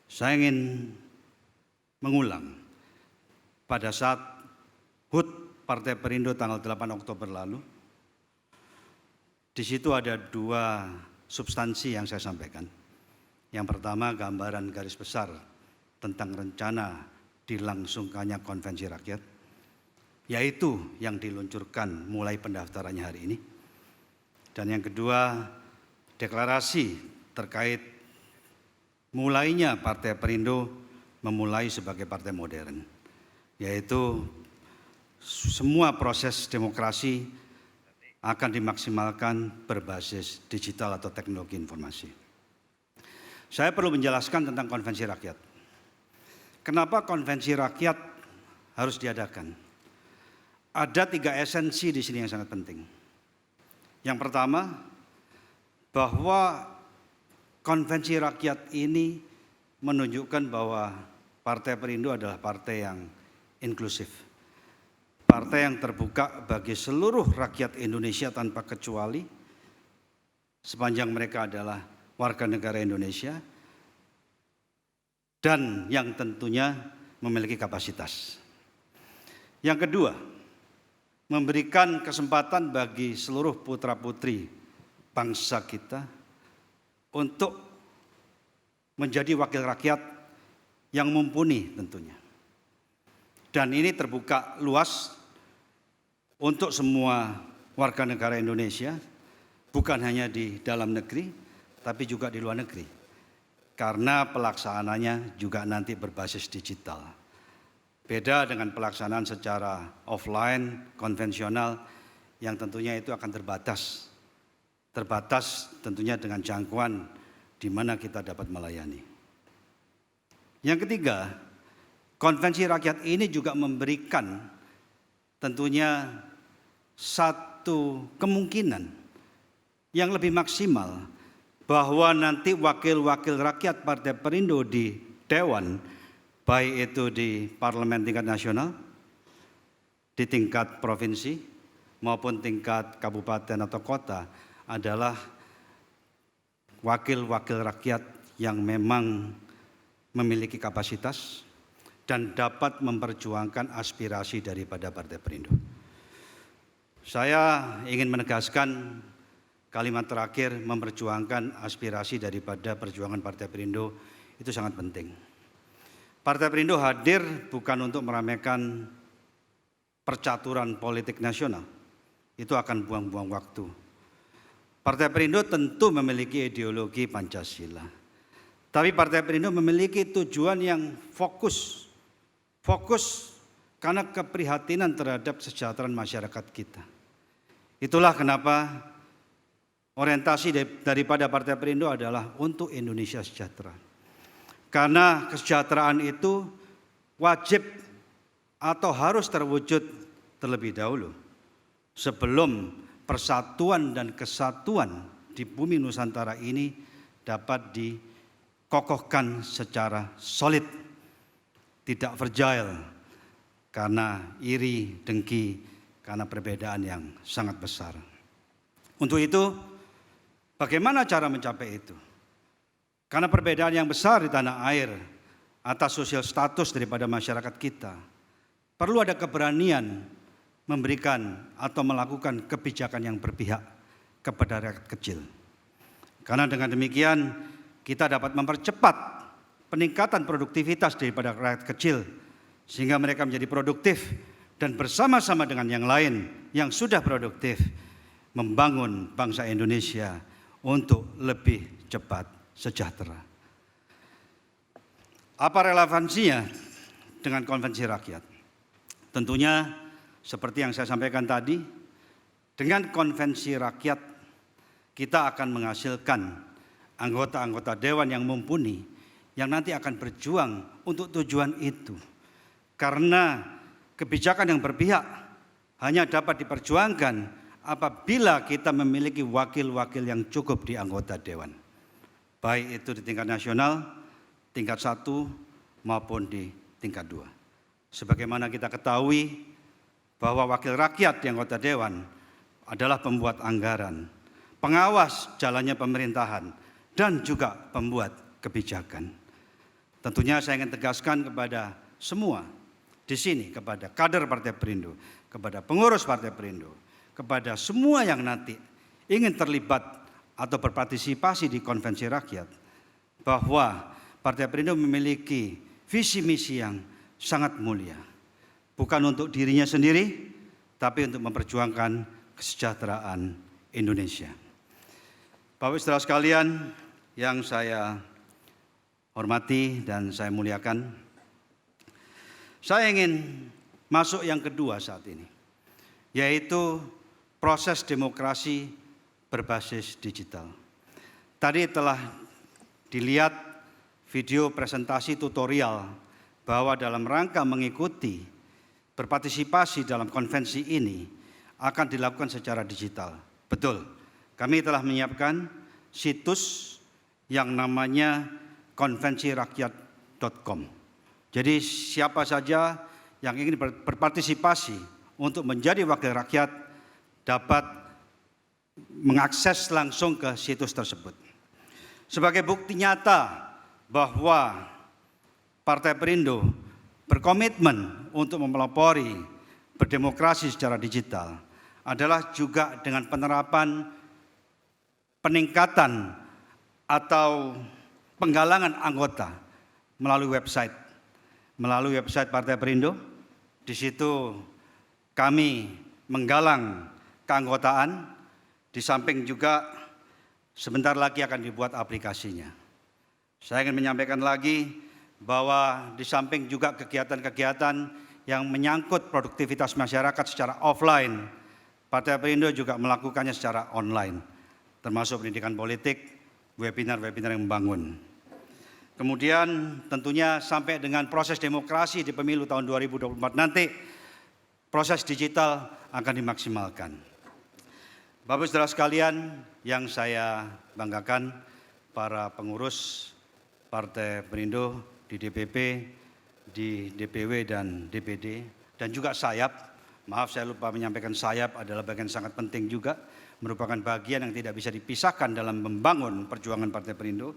Saya ingin mengulang, pada saat HUT Partai Perindo tanggal 8 Oktober lalu, di situ ada dua substansi yang saya sampaikan. Yang pertama, gambaran garis besar tentang rencana dilangsungkannya Konvensi Rakyat, yaitu yang diluncurkan mulai pendaftarannya hari ini. Dan yang kedua, deklarasi terkait mulainya Partai Perindo memulai sebagai partai modern, yaitu semua proses demokrasi akan dimaksimalkan berbasis digital atau teknologi informasi. Saya perlu menjelaskan tentang Konvensi Rakyat. Kenapa Konvensi Rakyat harus diadakan? Ada 3 esensi di sini yang sangat penting. Yang pertama, bahwa Konvensi Rakyat ini menunjukkan bahwa Partai Perindo adalah partai yang inklusif. Partai yang terbuka bagi seluruh rakyat Indonesia tanpa kecuali, sepanjang mereka adalah warga negara Indonesia dan yang tentunya memiliki kapasitas. Yang kedua, memberikan kesempatan bagi seluruh putra-putri bangsa kita untuk menjadi wakil rakyat yang mumpuni tentunya. Dan ini terbuka luas untuk semua warga negara Indonesia, bukan hanya di dalam negeri, tapi juga di luar negeri. Karena pelaksanaannya juga nanti berbasis digital. Beda dengan pelaksanaan secara offline, konvensional, yang tentunya itu akan terbatas. Terbatas tentunya dengan jangkauan di mana kita dapat melayani. Yang ketiga, Konvensi Rakyat ini juga memberikan tentunya satu kemungkinan yang lebih maksimal bahwa nanti wakil-wakil rakyat Partai Perindo di Dewan, baik itu di parlemen tingkat nasional, di tingkat provinsi maupun tingkat kabupaten atau kota, adalah wakil-wakil rakyat yang memang memiliki kapasitas dan dapat memperjuangkan aspirasi daripada Partai Perindo. Saya ingin menegaskan kalimat terakhir, memperjuangkan aspirasi daripada perjuangan Partai Perindo itu sangat penting. Partai Perindo hadir bukan untuk meramaikan percaturan politik nasional. Itu akan buang-buang waktu. Partai Perindo tentu memiliki ideologi Pancasila. Tapi Partai Perindo memiliki tujuan yang fokus karena keprihatinan terhadap kesejahteraan masyarakat kita. Itulah kenapa orientasi daripada Partai Perindo adalah untuk Indonesia sejahtera. Karena kesejahteraan itu wajib atau harus terwujud terlebih dahulu sebelum persatuan dan kesatuan di bumi Nusantara ini dapat dikokohkan secara solid, tidak fragile karena iri, dengki, karena perbedaan yang sangat besar. Untuk itu, bagaimana cara mencapai itu? Karena perbedaan yang besar di tanah air atas sosial status daripada masyarakat kita, perlu ada keberanian memberikan atau melakukan kebijakan yang berpihak kepada rakyat kecil. Karena dengan demikian kita dapat mempercepat peningkatan produktivitas daripada rakyat kecil sehingga mereka menjadi produktif dan bersama-sama dengan yang lain yang sudah produktif membangun bangsa Indonesia untuk lebih cepat sejahtera. Apa relevansinya dengan konvensi rakyat? Tentunya seperti yang saya sampaikan tadi, dengan konvensi rakyat kita akan menghasilkan anggota-anggota dewan yang mumpuni yang nanti akan berjuang untuk tujuan itu. Karena kebijakan yang berpihak hanya dapat diperjuangkan apabila kita memiliki wakil-wakil yang cukup di anggota dewan. Baik itu di tingkat nasional, tingkat 1 maupun di tingkat 2. Sebagaimana kita ketahui bahwa wakil rakyat di anggota dewan adalah pembuat anggaran, pengawas jalannya pemerintahan, dan juga pembuat kebijakan. Tentunya saya ingin tegaskan kepada semua di sini, kepada kader Partai Perindo, kepada pengurus Partai Perindo, kepada semua yang nanti ingin terlibat atau berpartisipasi di konvensi rakyat, bahwa Partai Perindo memiliki visi misi yang sangat mulia. Bukan untuk dirinya sendiri, tapi untuk memperjuangkan kesejahteraan Indonesia. Bapak Ibu saudara sekalian yang saya hormati dan saya muliakan, saya ingin masuk yang kedua saat ini, yaitu proses demokrasi berbasis digital. Tadi telah dilihat video presentasi tutorial bahwa dalam rangka mengikuti berpartisipasi dalam konvensi ini akan dilakukan secara digital. Betul, kami telah menyiapkan situs yang namanya konvensirakyat.com. Jadi siapa saja yang ingin berpartisipasi untuk menjadi wakil rakyat dapat mengakses langsung ke situs tersebut. Sebagai bukti nyata bahwa Partai Perindo berkomitmen untuk mempelopori berdemokrasi secara digital adalah juga dengan penerapan peningkatan atau penggalangan anggota melalui website Partai Perindo. Di situ kami menggalang keanggotaan. Di samping juga sebentar lagi akan dibuat aplikasinya. Saya ingin menyampaikan lagi bahwa di samping juga kegiatan-kegiatan yang menyangkut produktivitas masyarakat secara offline, Partai Perindo juga melakukannya secara online, termasuk pendidikan politik, webinar-webinar yang membangun. Kemudian tentunya sampai dengan proses demokrasi di pemilu tahun 2024 nanti, proses digital akan dimaksimalkan. Bapak saudara sekalian yang saya banggakan, para pengurus Partai Perindo di DPP, di DPW dan DPD, dan juga Sayap. Maaf saya lupa menyampaikan Sayap adalah bagian sangat penting juga merupakan bagian yang tidak bisa dipisahkan dalam membangun perjuangan Partai Perindo,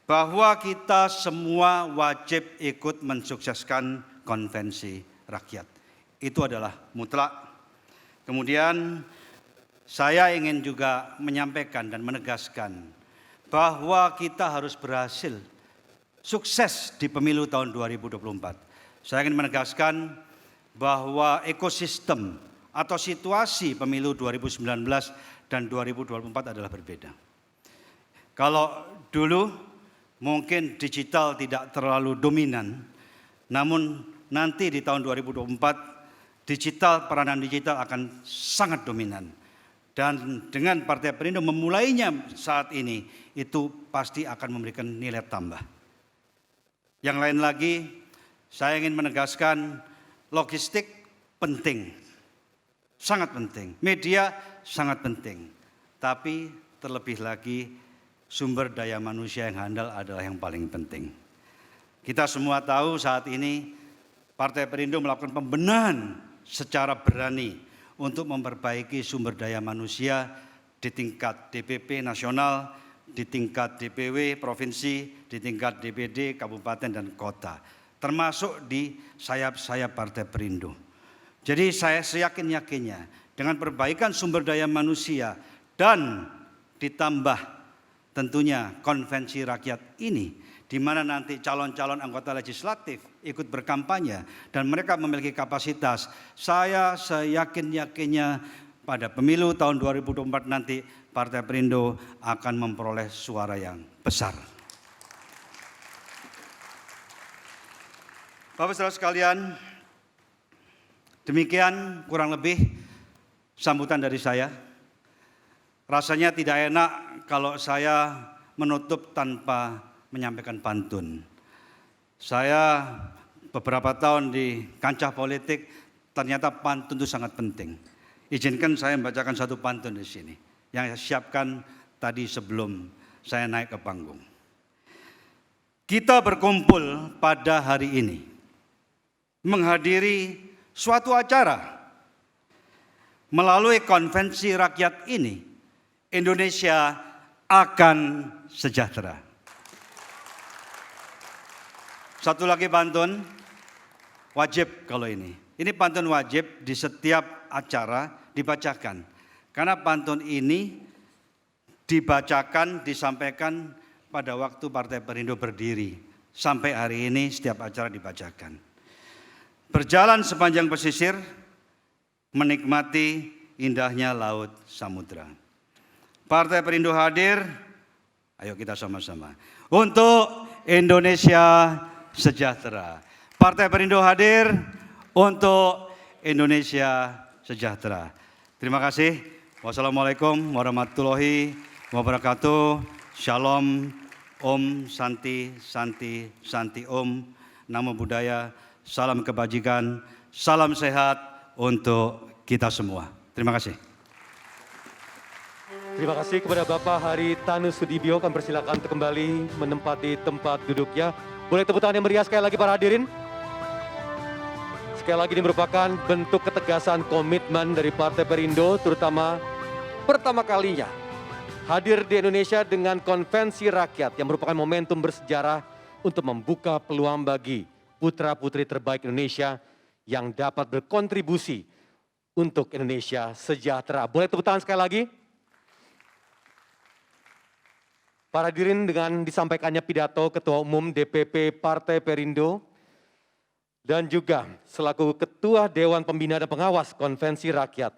bahwa kita semua wajib ikut mensukseskan konvensi rakyat. Itu adalah mutlak. Kemudian saya ingin juga menyampaikan dan menegaskan bahwa kita harus berhasil sukses di pemilu tahun 2024. Saya ingin menegaskan bahwa ekosistem atau situasi pemilu 2019 dan 2024 adalah berbeda. Kalau dulu mungkin digital tidak terlalu dominan, namun nanti di tahun 2024 peranan digital akan sangat dominan. Dan dengan Partai Perindo memulainya saat ini, itu pasti akan memberikan nilai tambah. Yang lain lagi, saya ingin menegaskan logistik penting, sangat penting. Media sangat penting. Tapi terlebih lagi sumber daya manusia yang handal adalah yang paling penting. Kita semua tahu saat ini Partai Perindo melakukan pembenahan secara berani untuk memperbaiki sumber daya manusia di tingkat DPP nasional, di tingkat DPW provinsi, di tingkat DPD kabupaten dan kota, termasuk di sayap-sayap Partai Perindo. Jadi saya seyakin-yakinnya dengan perbaikan sumber daya manusia dan ditambah tentunya konvensi rakyat ini, di mana nanti calon-calon anggota legislatif ikut berkampanye dan mereka memiliki kapasitas, saya seyakin-yakinnya pada pemilu tahun 2024 nanti Partai Perindo akan memperoleh suara yang besar. Bapak-Saudara sekalian, demikian kurang lebih sambutan dari saya. Rasanya tidak enak kalau saya menutup tanpa menyampaikan pantun. Saya beberapa tahun di kancah politik, ternyata pantun itu sangat penting. Izinkan saya membacakan satu pantun di sini yang saya siapkan tadi sebelum saya naik ke panggung. Kita berkumpul pada hari ini menghadiri suatu acara. Melalui konvensi rakyat ini, Indonesia akan sejahtera. Satu lagi pantun, wajib kalau ini. Ini pantun wajib di setiap acara dibacakan. Karena pantun ini dibacakan, disampaikan pada waktu Partai Perindo berdiri. Sampai hari ini setiap acara dibacakan. Berjalan sepanjang pesisir, menikmati indahnya laut samudra. Partai Perindo hadir, ayo kita sama-sama. Untuk Indonesia sejahtera. Partai Perindo hadir untuk Indonesia sejahtera. Terima kasih. Wassalamualaikum warahmatullahi wabarakatuh. Shalom, Om, Santi, Santi, Santi Om. Namo Buddhaya, salam kebajikan, salam sehat untuk kita semua. Terima kasih. Terima kasih kepada Bapak Haritanu Sudibyo. Kami persilakan untuk kembali menempati tempat duduknya. Boleh tepuk tangan yang meriah sekali lagi para hadirin. Sekali lagi ini merupakan bentuk ketegasan komitmen dari Partai Perindo, terutama pertama kalinya hadir di Indonesia dengan konvensi rakyat yang merupakan momentum bersejarah untuk membuka peluang bagi putra-putri terbaik Indonesia yang dapat berkontribusi untuk Indonesia sejahtera. Boleh tepuk tangan sekali lagi? Para hadirin, dengan disampaikannya pidato Ketua Umum DPP Partai Perindo dan juga selaku Ketua Dewan Pembina dan Pengawas Konvensi Rakyat,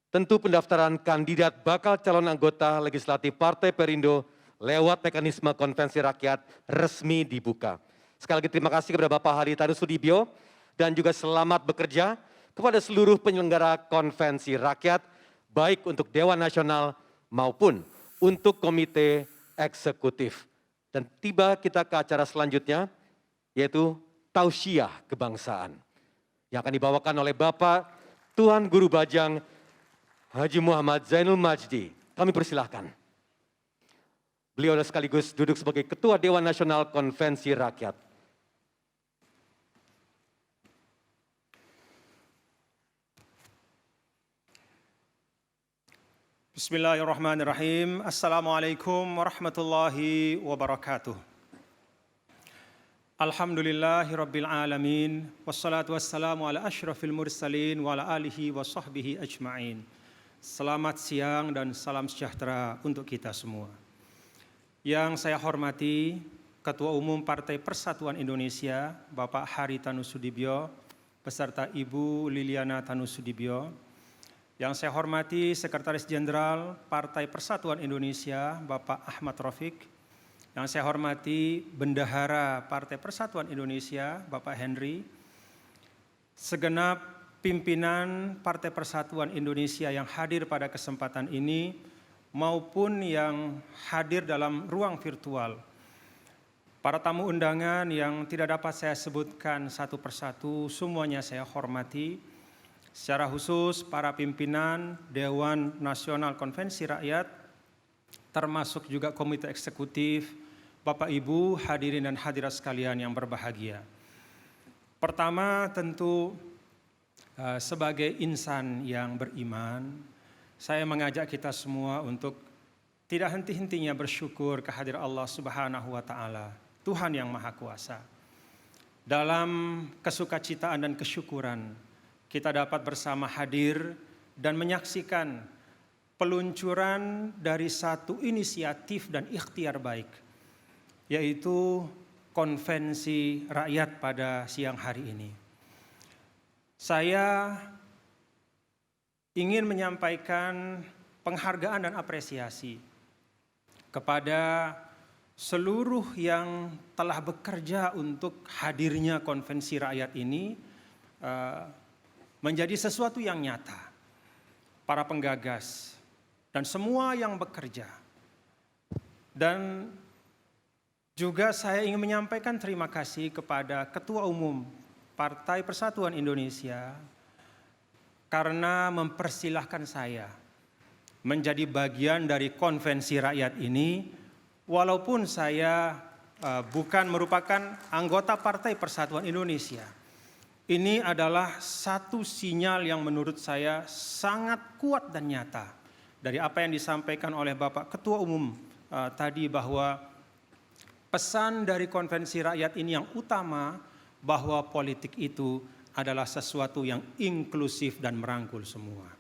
tentu pendaftaran kandidat bakal calon anggota legislatif Partai Perindo lewat mekanisme konvensi rakyat resmi dibuka. Sekali lagi terima kasih kepada Bapak Haritanu Sudibyo dan juga selamat bekerja kepada seluruh penyelenggara konvensi rakyat, baik untuk Dewan Nasional maupun untuk Komite Eksekutif. Dan tiba kita ke acara selanjutnya, yaitu Tausiah Kebangsaan, yang akan dibawakan oleh Bapak Tuan Guru Bajang Haji Muhammad Zainul Majdi. Kami persilahkan. Beliau sekaligus duduk sebagai Ketua Dewan Nasional Konvensi Rakyat. Bismillahirrahmanirrahim. Assalamualaikum warahmatullahi wabarakatuh. Alhamdulillahirabbil alamin wassalatu wassalamu ala asyrafil mursalin wa ala alihi wa sahbihi ajmain. Selamat siang dan salam sejahtera untuk kita semua. Yang saya hormati Ketua Umum Partai Persatuan Indonesia Bapak Hari Tanusudibyo beserta Ibu Liliana Tanusudibyo. Yang saya hormati Sekretaris Jenderal Partai Persatuan Indonesia Bapak Ahmad Rafiq. Yang saya hormati Bendahara Partai Persatuan Indonesia Bapak Henry. Segenap pimpinan Partai Persatuan Indonesia yang hadir pada kesempatan ini maupun yang hadir dalam ruang virtual. Para tamu undangan yang tidak dapat saya sebutkan satu persatu, semuanya saya hormati. Secara khusus para pimpinan Dewan Nasional Konvensi Rakyat, termasuk juga Komite Eksekutif, Bapak Ibu hadirin dan hadirat sekalian yang berbahagia. Pertama tentu sebagai insan yang beriman, saya mengajak kita semua untuk tidak henti-hentinya bersyukur kehadiran Allah Subhanahu wa Ta'ala, Tuhan yang Maha Kuasa. Dalam kesukacitaan dan kesyukuran, kita dapat bersama hadir dan menyaksikan peluncuran dari satu inisiatif dan ikhtiar baik, yaitu konvensi rakyat pada siang hari ini. Saya ingin menyampaikan penghargaan dan apresiasi kepada seluruh yang telah bekerja untuk hadirnya konvensi rakyat ini menjadi sesuatu yang nyata. Para penggagas dan semua yang bekerja. Dan juga saya ingin menyampaikan terima kasih kepada Ketua Umum Partai Persatuan Indonesia karena mempersilahkan saya menjadi bagian dari konvensi rakyat ini, walaupun saya bukan merupakan anggota Partai Persatuan Indonesia. Ini adalah satu sinyal yang menurut saya sangat kuat dan nyata dari apa yang disampaikan oleh Bapak Ketua Umum tadi, bahwa pesan dari konvensi rakyat ini yang utama bahwa politik itu adalah sesuatu yang inklusif dan merangkul semua.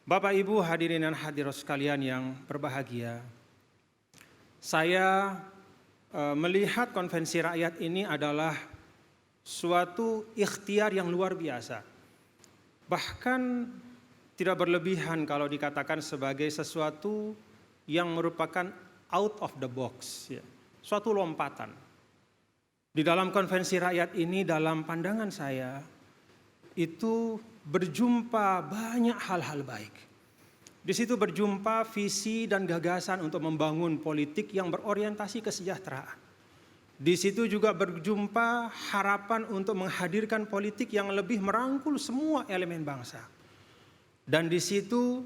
Bapak Ibu hadirin dan hadirat sekalian yang berbahagia, saya melihat konvensi rakyat ini adalah suatu ikhtiar yang luar biasa. Bahkan tidak berlebihan kalau dikatakan sebagai sesuatu yang merupakan out of the box, ya. Suatu lompatan. Di dalam konvensi rakyat ini, dalam pandangan saya, itu berjumpa banyak hal-hal baik. Di situ berjumpa visi dan gagasan untuk membangun politik yang berorientasi kesejahteraan. Di situ juga berjumpa harapan untuk menghadirkan politik yang lebih merangkul semua elemen bangsa. Dan di situ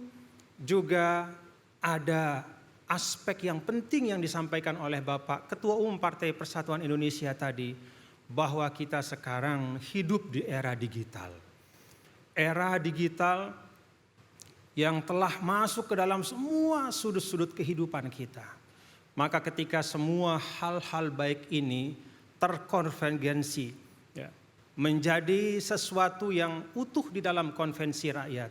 juga ada aspek yang penting yang disampaikan oleh Bapak Ketua Umum Partai Persatuan Indonesia tadi, bahwa kita sekarang hidup di era digital. Era digital yang telah masuk ke dalam semua sudut-sudut kehidupan kita. Maka ketika semua hal-hal baik ini terkonvergensi, ya, menjadi sesuatu yang utuh di dalam konvensi rakyat,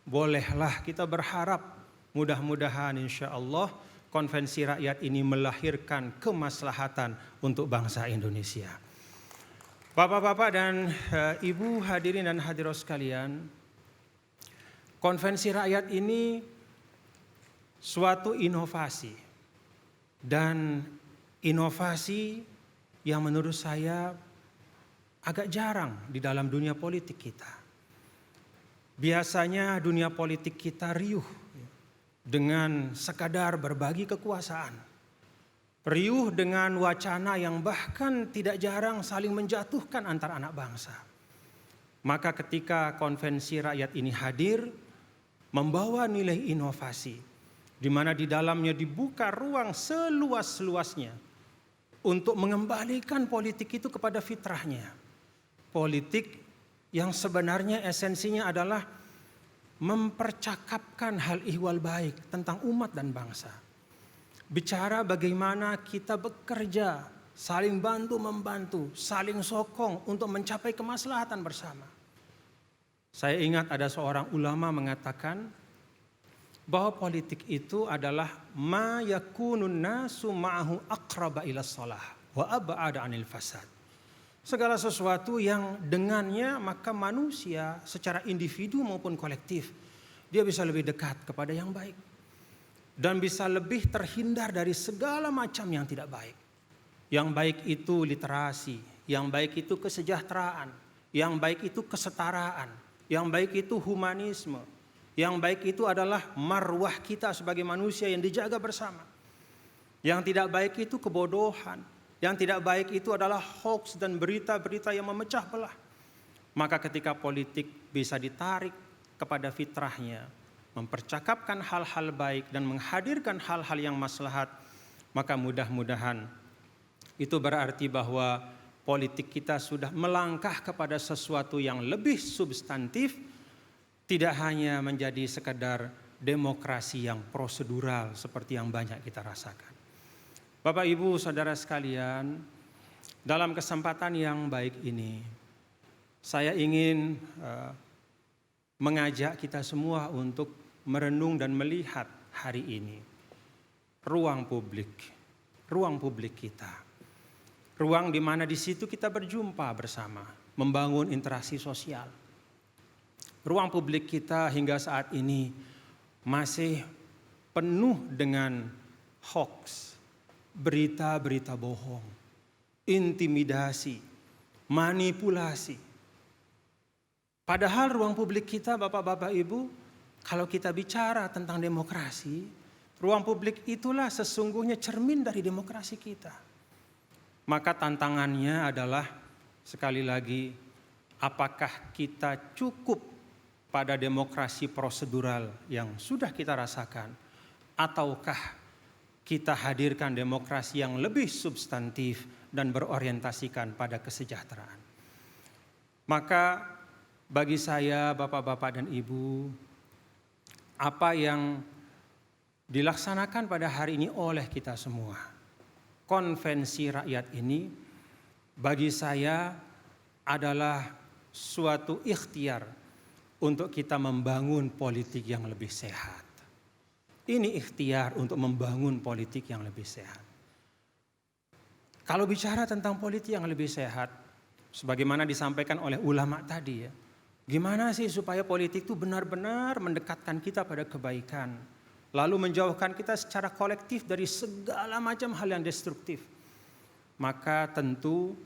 bolehlah kita berharap mudah-mudahan insya Allah konvensi rakyat ini melahirkan kemaslahatan untuk bangsa Indonesia. Bapak-bapak dan ibu hadirin dan hadirat sekalian, konvensi rakyat ini suatu inovasi. Dan inovasi yang menurut saya agak jarang di dalam dunia politik kita. Biasanya dunia politik kita riuh dengan sekadar berbagi kekuasaan. Riuh dengan wacana yang bahkan tidak jarang saling menjatuhkan antar anak bangsa. Maka ketika konvensi rakyat ini hadir, membawa nilai inovasi, di mana di dalamnya dibuka ruang seluas-luasnya untuk mengembalikan politik itu kepada fitrahnya. Politik yang sebenarnya esensinya adalah mempercakapkan hal ihwal baik tentang umat dan bangsa. Bicara bagaimana kita bekerja, saling bantu-membantu, saling sokong untuk mencapai kemaslahatan bersama. Saya ingat ada seorang ulama mengatakan bahwa politik itu adalah ma yakunun nasu ma'ahu aqraba ila shalah wa ab'ada 'anil fasad. Segala sesuatu yang dengannya maka manusia secara individu maupun kolektif dia bisa lebih dekat kepada yang baik dan bisa lebih terhindar dari segala macam yang tidak baik. Yang baik itu literasi, yang baik itu kesejahteraan, yang baik itu kesetaraan, yang baik itu humanisme, yang baik itu adalah marwah kita sebagai manusia yang dijaga bersama. Yang tidak baik itu kebodohan, yang tidak baik itu adalah hoax dan berita-berita yang memecah belah. Maka ketika politik bisa ditarik kepada fitrahnya, mempercakapkan hal-hal baik dan menghadirkan hal-hal yang maslahat, maka mudah-mudahan itu berarti bahwa politik kita sudah melangkah kepada sesuatu yang lebih substantif, tidak hanya menjadi sekedar demokrasi yang prosedural seperti yang banyak kita rasakan. Bapak, Ibu, Saudara sekalian, dalam kesempatan yang baik ini, saya ingin mengajak kita semua untuk merenung dan melihat hari ini ruang publik kita. Ruang di mana di situ kita berjumpa bersama, membangun interaksi sosial. Ruang publik kita hingga saat ini masih penuh dengan hoax, berita-berita bohong, intimidasi, manipulasi. Padahal ruang publik kita, Bapak-bapak, Ibu, kalau kita bicara tentang demokrasi, ruang publik itulah sesungguhnya cermin dari demokrasi kita. Maka tantangannya adalah sekali lagi, apakah kita cukup pada demokrasi prosedural yang sudah kita rasakan, ataukah kita hadirkan demokrasi yang lebih substantif dan berorientasikan pada kesejahteraan. Maka bagi saya, Bapak-bapak dan Ibu, apa yang dilaksanakan pada hari ini oleh kita semua, konvensi rakyat ini bagi saya adalah suatu ikhtiar untuk kita membangun politik yang lebih sehat. Ini ikhtiar untuk membangun politik yang lebih sehat. Kalau bicara tentang politik yang lebih sehat, sebagaimana disampaikan oleh ulama tadi ya, gimana sih supaya politik itu benar-benar mendekatkan kita pada kebaikan, lalu menjauhkan kita secara kolektif dari segala macam hal yang destruktif. Maka tentu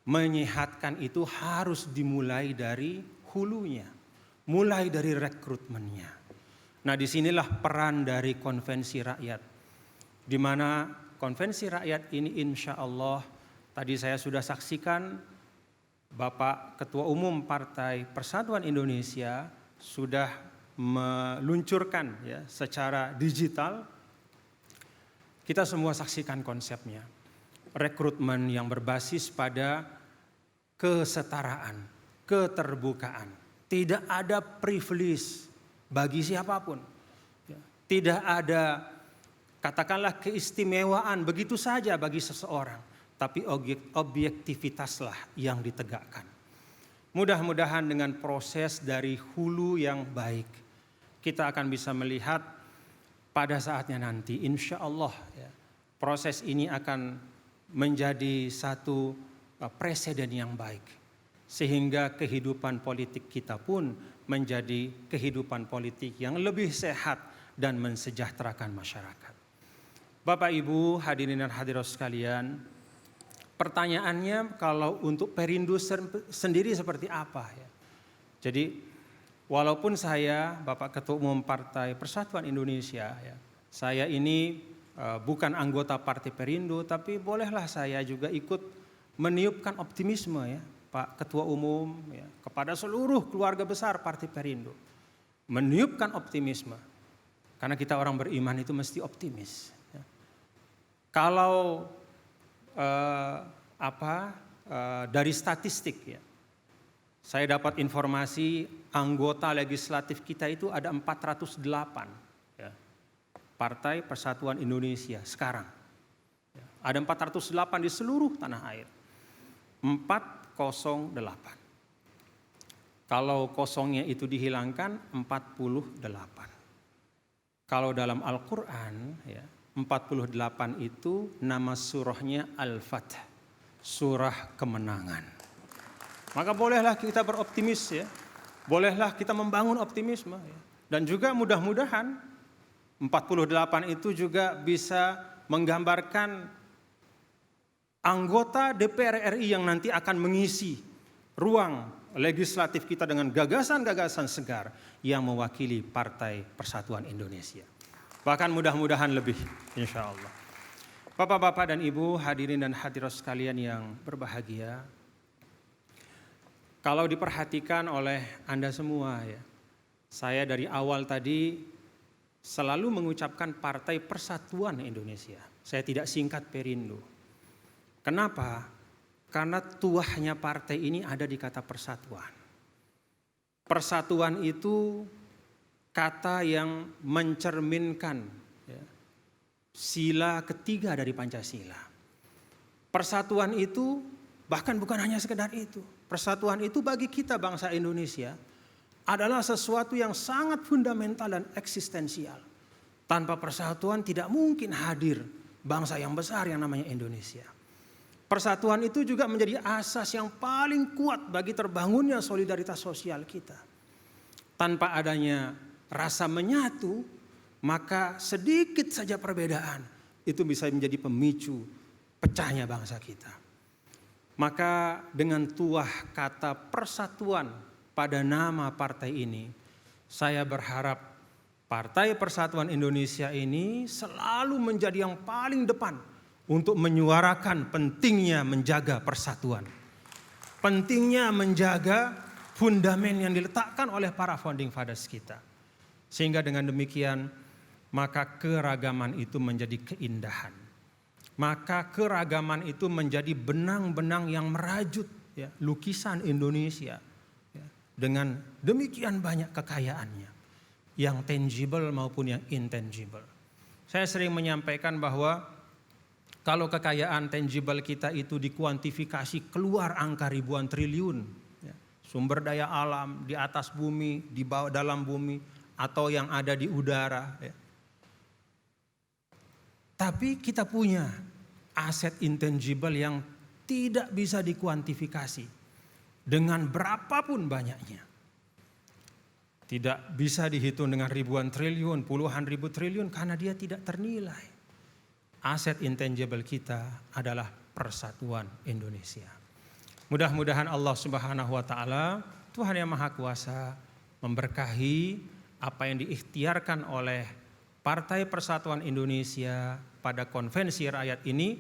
menyehatkan itu harus dimulai dari hulunya, mulai dari rekrutmennya. Nah, disinilah peran dari konvensi rakyat, di mana konvensi rakyat ini insya Allah tadi saya sudah saksikan Bapak Ketua Umum Partai Persatuan Indonesia sudah meluncurkan ya secara digital. Kita semua saksikan konsepnya. Rekrutmen yang berbasis pada kesetaraan, keterbukaan. Tidak ada privilege bagi siapapun. Tidak ada katakanlah keistimewaan begitu saja bagi seseorang. Tapi objektivitaslah yang ditegakkan. Mudah-mudahan dengan proses dari hulu yang baik, kita akan bisa melihat pada saatnya nanti insya Allah ya, proses ini akan menjadi satu presiden yang baik. Sehingga kehidupan politik kita pun menjadi kehidupan politik yang lebih sehat dan mensejahterakan masyarakat. Bapak, Ibu, hadirin dan hadirat sekalian, pertanyaannya kalau untuk Perindo sendiri seperti apa ya? Jadi walaupun saya Bapak Ketua Umum Partai Persatuan Indonesia ya, saya ini bukan anggota Partai Perindo, tapi bolehlah saya juga ikut meniupkan optimisme ya Pak Ketua Umum ya, kepada seluruh keluarga besar Partai Perindo. Meniupkan optimisme. Karena kita orang beriman itu mesti optimis. Ya. Kalau dari statistik ya, Saya dapat informasi anggota legislatif kita itu ada 408 ya, Partai Persatuan Indonesia sekarang. Ya, ada 408 di seluruh tanah air. 408. Kalau kosongnya itu dihilangkan 48. Kalau dalam Al-Quran ya, 48 itu nama surahnya Al-Fath, surah kemenangan. Maka bolehlah kita beroptimis ya, bolehlah kita membangun optimisme ya. Dan juga mudah-mudahan 48 itu juga bisa menggambarkan anggota DPR RI yang nanti akan mengisi ruang legislatif kita dengan gagasan-gagasan segar yang mewakili Partai Persatuan Indonesia. Bahkan mudah-mudahan lebih, insya Allah. Bapak-bapak dan Ibu, hadirin dan hadirat sekalian yang berbahagia, kalau diperhatikan oleh Anda semua ya, saya dari awal tadi selalu mengucapkan Partai Persatuan Indonesia. Saya tidak singkat Perindo. Kenapa? Karena tuahnya partai ini ada di kata persatuan. Persatuan itu kata yang mencerminkan ya, sila ketiga dari Pancasila. Persatuan itu bahkan bukan hanya sekedar itu. Persatuan itu bagi kita bangsa Indonesia adalah sesuatu yang sangat fundamental dan eksistensial. Tanpa persatuan tidak mungkin hadir bangsa yang besar yang namanya Indonesia. Persatuan itu juga menjadi asas yang paling kuat bagi terbangunnya solidaritas sosial kita. Tanpa adanya rasa menyatu, maka sedikit saja perbedaan itu bisa menjadi pemicu pecahnya bangsa kita. Maka dengan tuah kata persatuan pada nama partai ini, saya berharap Partai Persatuan Indonesia ini selalu menjadi yang paling depan untuk menyuarakan pentingnya menjaga persatuan. Pentingnya menjaga fundament yang diletakkan oleh para founding fathers kita. Sehingga dengan demikian, maka keragaman itu menjadi keindahan. Maka keragaman itu menjadi benang-benang yang merajut ya, lukisan Indonesia. Ya, dengan demikian banyak kekayaannya. Yang tangible maupun yang intangible. Saya sering menyampaikan bahwa kalau kekayaan tangible kita itu dikuantifikasi keluar angka ribuan triliun. Ya, sumber daya alam di atas bumi, di bawah dalam bumi, atau yang ada di udara. Ya. Tapi kita punya aset intangible yang tidak bisa dikuantifikasi dengan berapapun banyaknya. Tidak bisa dihitung dengan ribuan triliun, puluhan ribu triliun karena dia tidak ternilai. Aset intangible kita adalah persatuan Indonesia. Mudah-mudahan Allah Subhanahu wa taala, Tuhan yang Maha Kuasa, memberkahi apa yang diikhtiarkan oleh Partai Persatuan Indonesia pada konvensi rakyat ini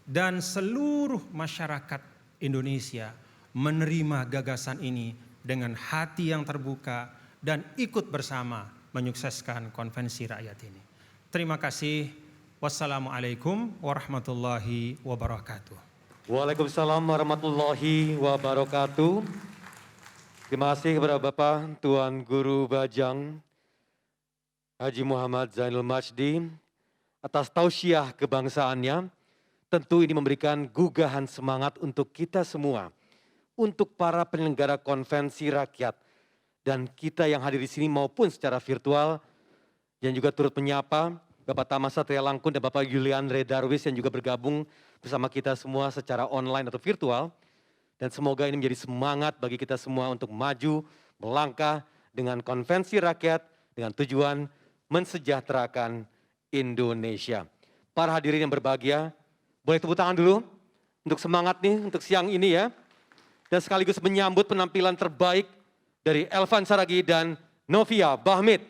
dan seluruh masyarakat Indonesia menerima gagasan ini dengan hati yang terbuka dan ikut bersama menyukseskan konvensi rakyat ini. Terima kasih. Wassalamualaikum warahmatullahi wabarakatuh. Waalaikumsalam warahmatullahi wabarakatuh. Terima kasih kepada Bapak Tuan Guru Bajang Haji Muhammad Zainul Majdi atas tausiah kebangsaannya. Tentu ini memberikan gugahan semangat untuk kita semua, untuk para penyelenggara konvensi rakyat dan kita yang hadir di sini maupun secara virtual yang juga turut menyapa Bapak Tama Satria Langkun dan Bapak Julian Redarwis yang juga bergabung bersama kita semua secara online atau virtual. Dan semoga ini menjadi semangat bagi kita semua untuk maju, melangkah dengan konvensi rakyat dengan tujuan mensejahterakan Indonesia. Para hadirin yang berbahagia, boleh tepuk tangan dulu untuk semangat nih untuk siang ini ya. Dan sekaligus menyambut penampilan terbaik dari Elvan Saragi dan Novia Bahmid.